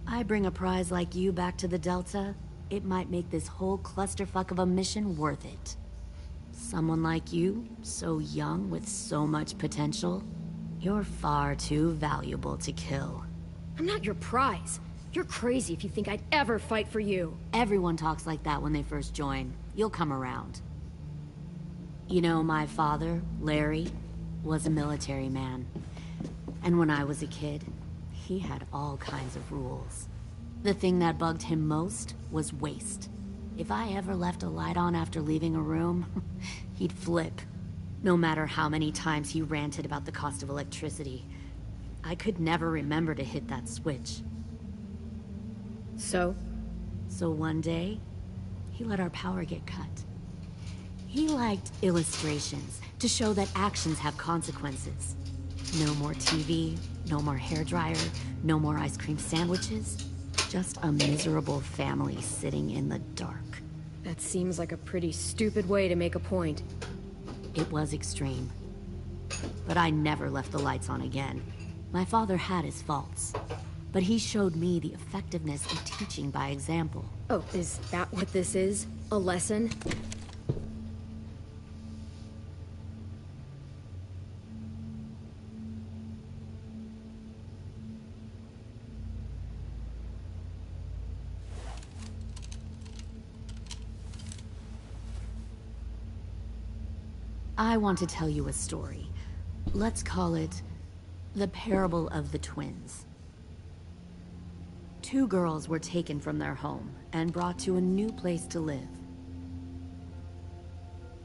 I bring a prize like you back to the Delta, it might make this whole clusterfuck of a mission worth it. Someone like you, so young with so much potential, you're far too valuable to kill. I'm not your prize. You're crazy if you think I'd ever fight for you. Everyone talks like that when they first join. You'll come around. You know, my father, Larry, was a military man. And when I was a kid, he had all kinds of rules. The thing that bugged him most was waste. If I ever left a light on after leaving a room, he'd flip. No matter how many times he ranted about the cost of electricity, I could never remember to hit that switch. So one day, he let our power get cut. He liked illustrations to show that actions have consequences. No more TV, no more hairdryer, no more ice cream sandwiches. Just a miserable family sitting in the dark. That seems like a pretty stupid way to make a point. It was extreme. But I never left the lights on again. My father had his faults, but he showed me the effectiveness of teaching by example. Oh, is that what this is? A lesson? I want to tell you a story. Let's call it the parable of the twins. Two girls were taken from their home and brought to a new place to live.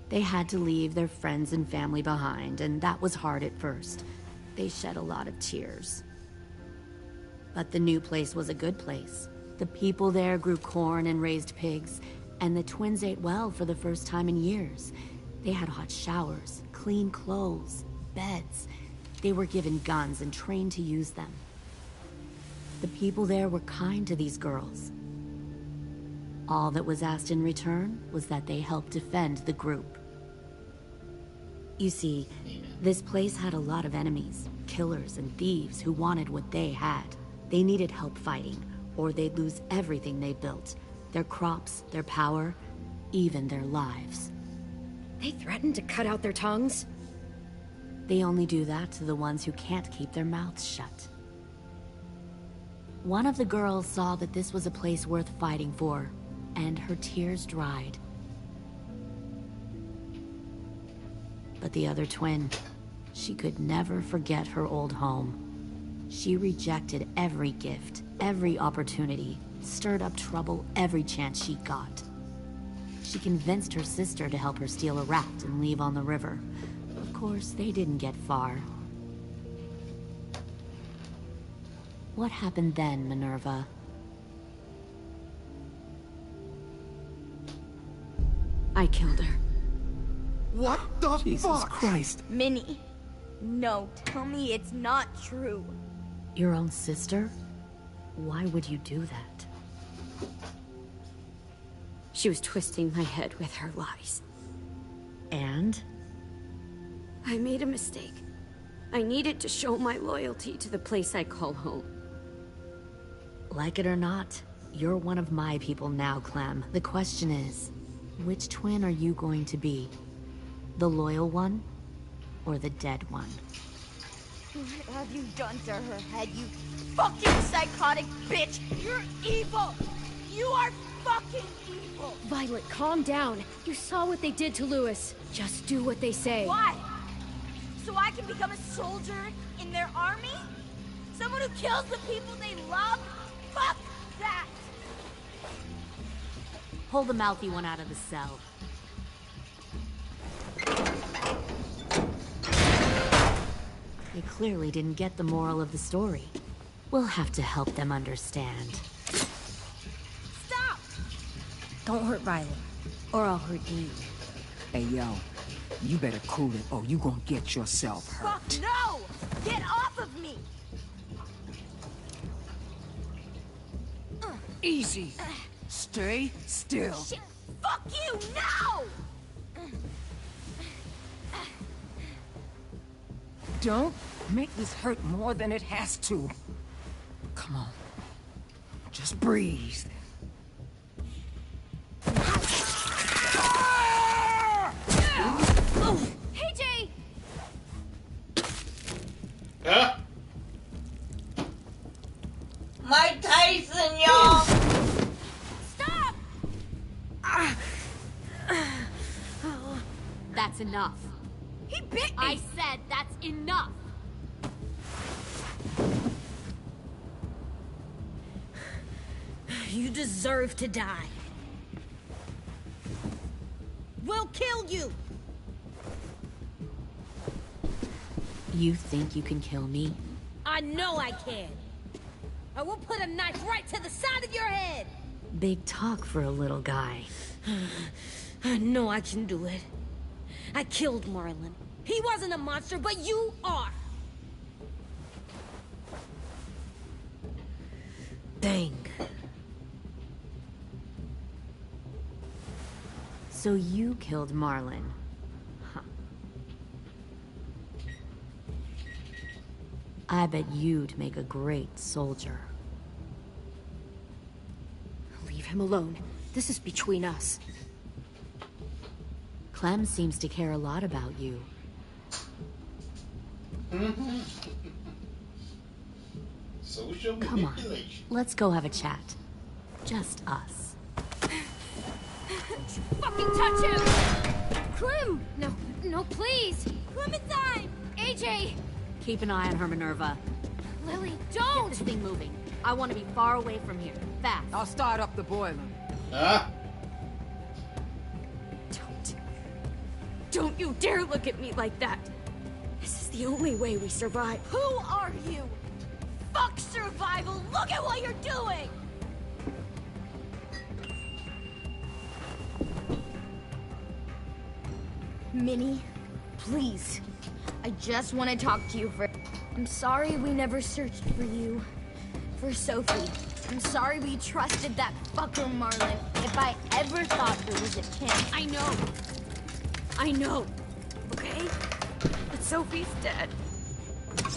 They had to leave their friends and family behind, and that was hard at first. They shed a lot of tears. But the new place was a good place. The people there grew corn and raised pigs, and the twins ate well for the first time in years. They had hot showers, clean clothes, beds. They were given guns and trained to use them. The people there were kind to these girls. All that was asked in return was that they help defend the group. You see, this place had a lot of enemies, killers and thieves who wanted what they had. They needed help fighting, or they'd lose everything they built. Their crops, their power, even their lives. They threatened to cut out their tongues? They only do that to the ones who can't keep their mouths shut. One of the girls saw that this was a place worth fighting for, and her tears dried. But the other twin, she could never forget her old home. She rejected every gift, every opportunity, stirred up trouble every chance she got. She convinced her sister to help her steal a raft and leave on the river. Of course, they didn't get far. What happened then, Minerva? I killed her. What the Jesus fuck? Christ. Minnie, no, tell me it's not true. Your own sister? Why would you do that? She was twisting my head with her lies. And? I made a mistake. I needed to show my loyalty to the place I call home. Like it or not, you're one of my people now, Clem. The question is, which twin are you going to be? The loyal one, or the dead one? What have you done to her head, you fucking psychotic bitch? You're evil! You are fucking evil! Violet, calm down. You saw what they did to Louis. Just do what they say. Why? So I can become a soldier in their army? Someone who kills the people they love? Fuck that! Pull the mouthy one out of the cell. They clearly didn't get the moral of the story. We'll have to help them understand. Stop! Don't hurt Violet, or I'll hurt you. Hey, yo. You better cool it, or you gonna get yourself hurt. Fuck no! Get off of me! Easy. Stay still. Shit. Fuck you, now! Don't make this hurt more than it has to. Come on. Just breathe. Hey, Jay! Huh? Mike Tyson, y'all! Stop! That's enough. He bit me! I said that's enough! You deserve to die. We'll kill you! You think you can kill me? I know I can. I will put a knife right to the side of your head! Big talk for a little guy. I know I can do it. I killed Marlon. He wasn't a monster, but you are! thing. So you killed Marlon. Huh. I bet you'd make a great soldier. Leave him alone. This is between us. Clem seems to care a lot about you. Social Come on, manipulation. let's go have a chat. Just us. Fucking touch him! Clem! No, no, please! Clementine! AJ! Keep an eye on her, Minerva. Lily, don't! Get this thing moving. I want to be far away from here. Fast. I'll start up the boiler. Huh? Don't you dare look at me like that! This is the only way we survive. Who are you? Fuck survival! Look at what you're doing! Minnie, please. I just want to talk to you for... I'm sorry we never searched for you. For Sophie. I'm sorry we trusted that fucker Marlon. If I ever thought there was a chance... I know. Okay? But Sophie's dead.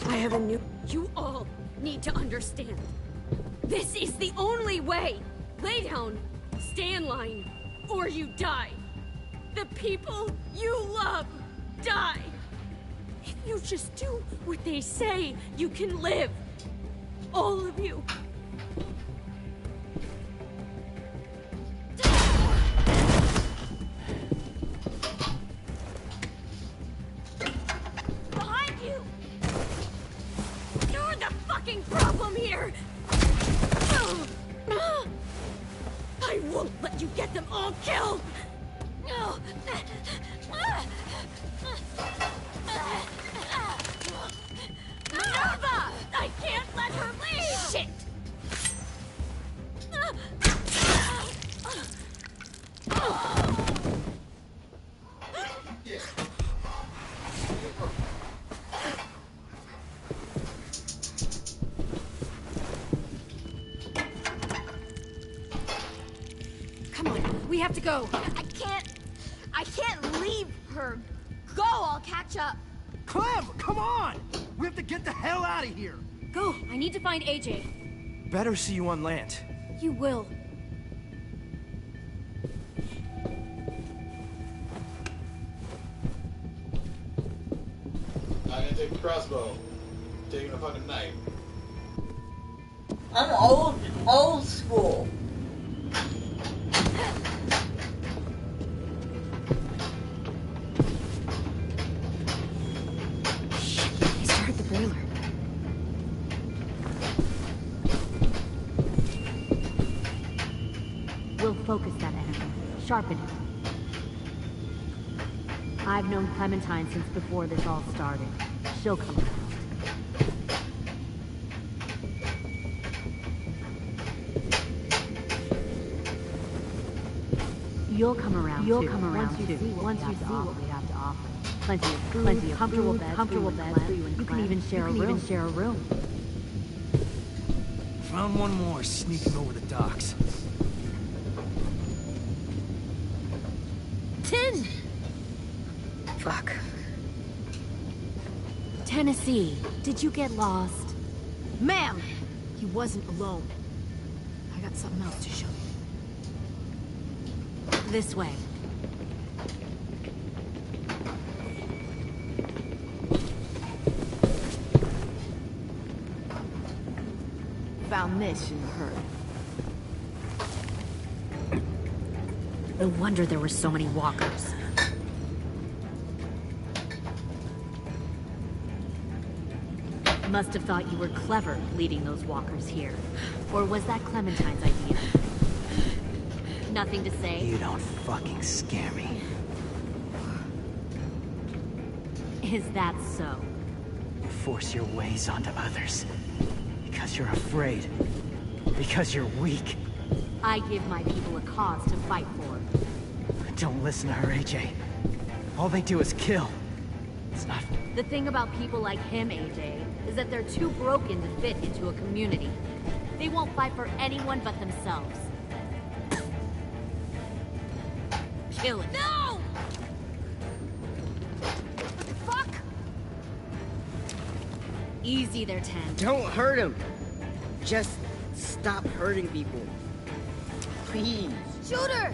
I have a new... You all need to understand. This is the only way! Lay down, stay in line, or you die. The people you love die. If you just do what they say, you can live. All of you. Behind you! You're the fucking problem here! I won't let you get them all killed! Minerva! I can't let her leave! Shit! Come on, we have to go. I can't leave her. Go, I'll catch up. Clem, come on! We have to get the hell out of here! Go, I need to find AJ. Better see you on land. You will. I'm gonna take the crossbow. Taking a fucking knife. I'm old school. He started the boiler. We'll focus that energy. Sharpen it. I've known Clementine since before this all started. She'll come around. You'll come around too. Once you see what we have to offer. Plenty of food, plenty of comfortable beds for you and you can even share a room. Found one more sneaking over the docks. 10! Fuck. Tennessee, did you get lost? Ma'am! He wasn't alone. I got something else to show you. This way. Found this in the herd. No wonder there were so many walkers. Must have thought you were clever leading those walkers here. Or was that Clementine's idea? Nothing to say? You don't fucking scare me. Is that so? You force your ways onto others. Because you're afraid. Because you're weak. I give my people a cause to fight for. Don't listen to her, AJ. All they do is kill. It's not... The thing about people like him, AJ, is that they're too broken to fit into a community. They won't fight for anyone but themselves. Kill it. No! What the fuck? Easy there, 10. Don't hurt him. Just stop hurting people. Please. Shoot her!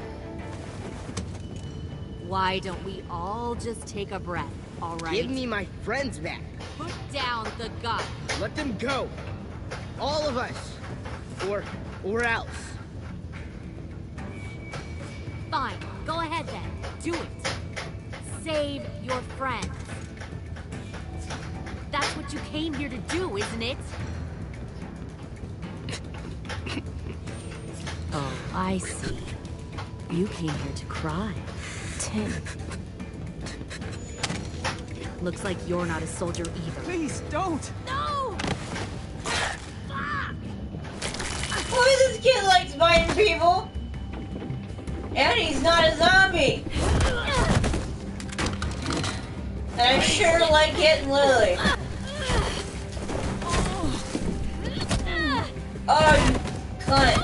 Why don't we all just take a breath, all right? Give me my friends back. Put down the gun. Let them go. All of us. Or else. Fine, go ahead then. Do it. Save your friends. That's what you came here to do, isn't it? Oh, I see. You came here to cry. Tim. Looks like you're not a soldier either. Please, don't! No! Boy, this kid likes biting people. And he's not a zombie. And I sure like hitting Lily. Oh, you cunt.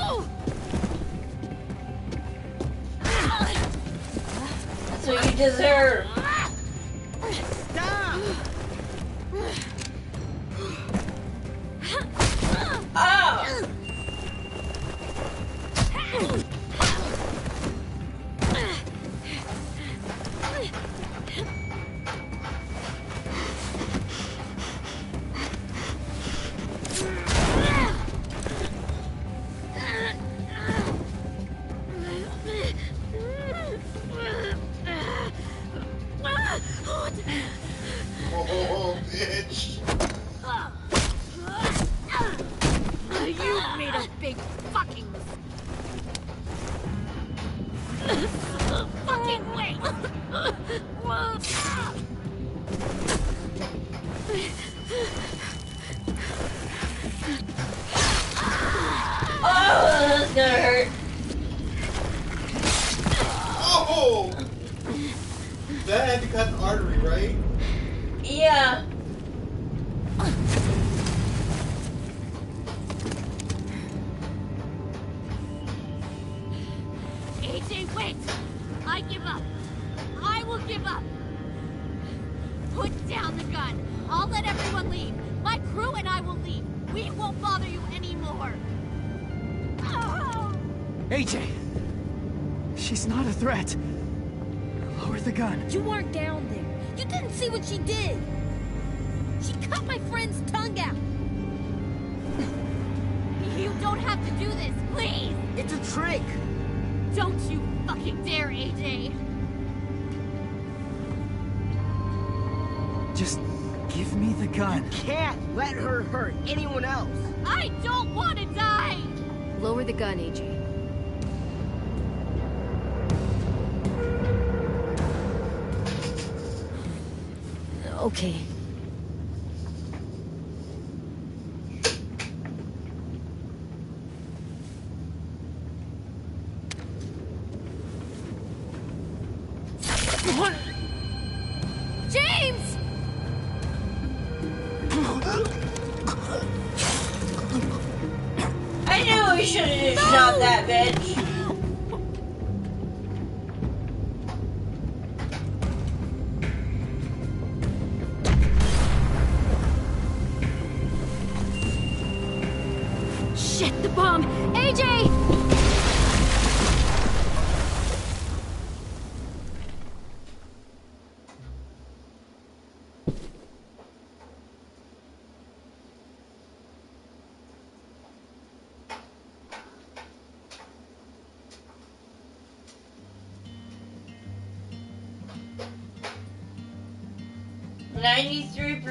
That's what you deserve. Stop! Oh! Oh, bitch. You made a big fucking fucking wait! Oh, that's gonna hurt. Oh! That had to cut the artery, right? Yeah. AJ, wait! I give up. I will give up. Put down the gun. I'll let everyone leave. My crew and I will leave. We won't bother you anymore. Oh! AJ! She's not a threat. Lower the gun. You weren't down there. You didn't see what she did. She cut my friend's tongue out. You don't have to do this, please! It's a trick. Don't you fucking dare, AJ! Just give me the gun. Can't let her hurt anyone else. I don't want to die! Lower the gun, AJ. Okay. James! I knew we should have just shot that bitch. Shit, the bomb! AJ!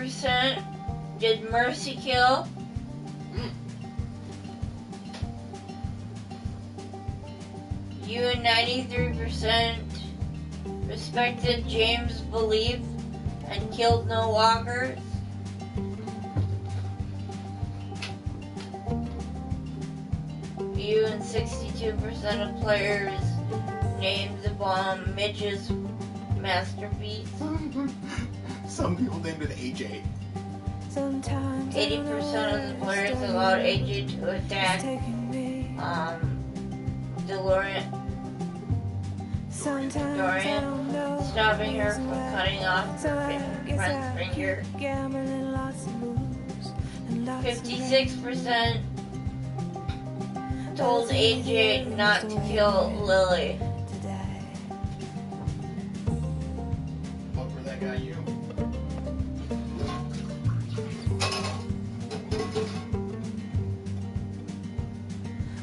%. Did Mercy kill? You and 93% respected James' belief and killed no walkers. You and 62% of players named the bomb Mitch's masterpiece. Some people named it AJ. Some 80% of the players allowed AJ to attack Dorian, stopping her from cutting off her friend's finger. 56% told AJ not to kill Lily. Look where that got you.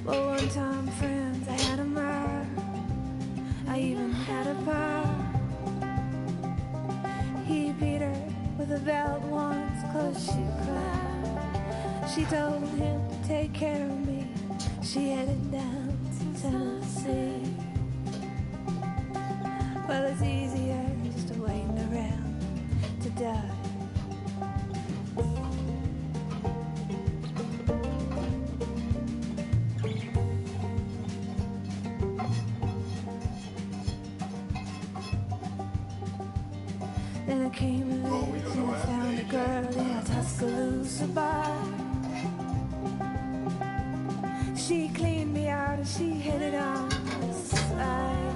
Well, one time, friends, I had a mirror. I even had a power. He beat her with a belt once, 'cause she cried. She told him to take care of me. She headed down to Tennessee. Well, it's easier just waiting around to die. Then I came of age and I found a girl in a Tuscaloosa bar. She cleaned me out and she hit it on the side.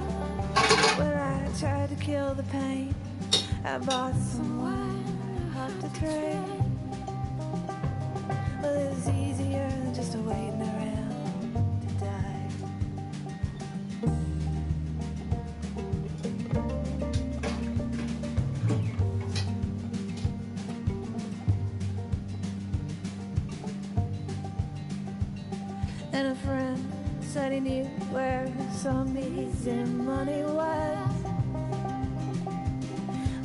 When I tried to kill the pain, I bought some wine off the tray. Well, it was easier than just waiting around to die. And a friend said he knew where some easy money was.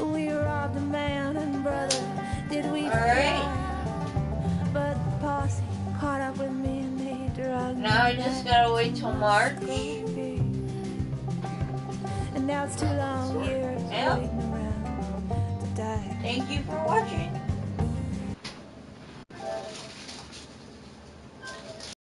We robbed a man and brother, did we fly? But the posse caught up with me and they drugged me. Now I just gotta wait till March. And now it's 2 long years Yep. waiting around to die. Thank you for watching.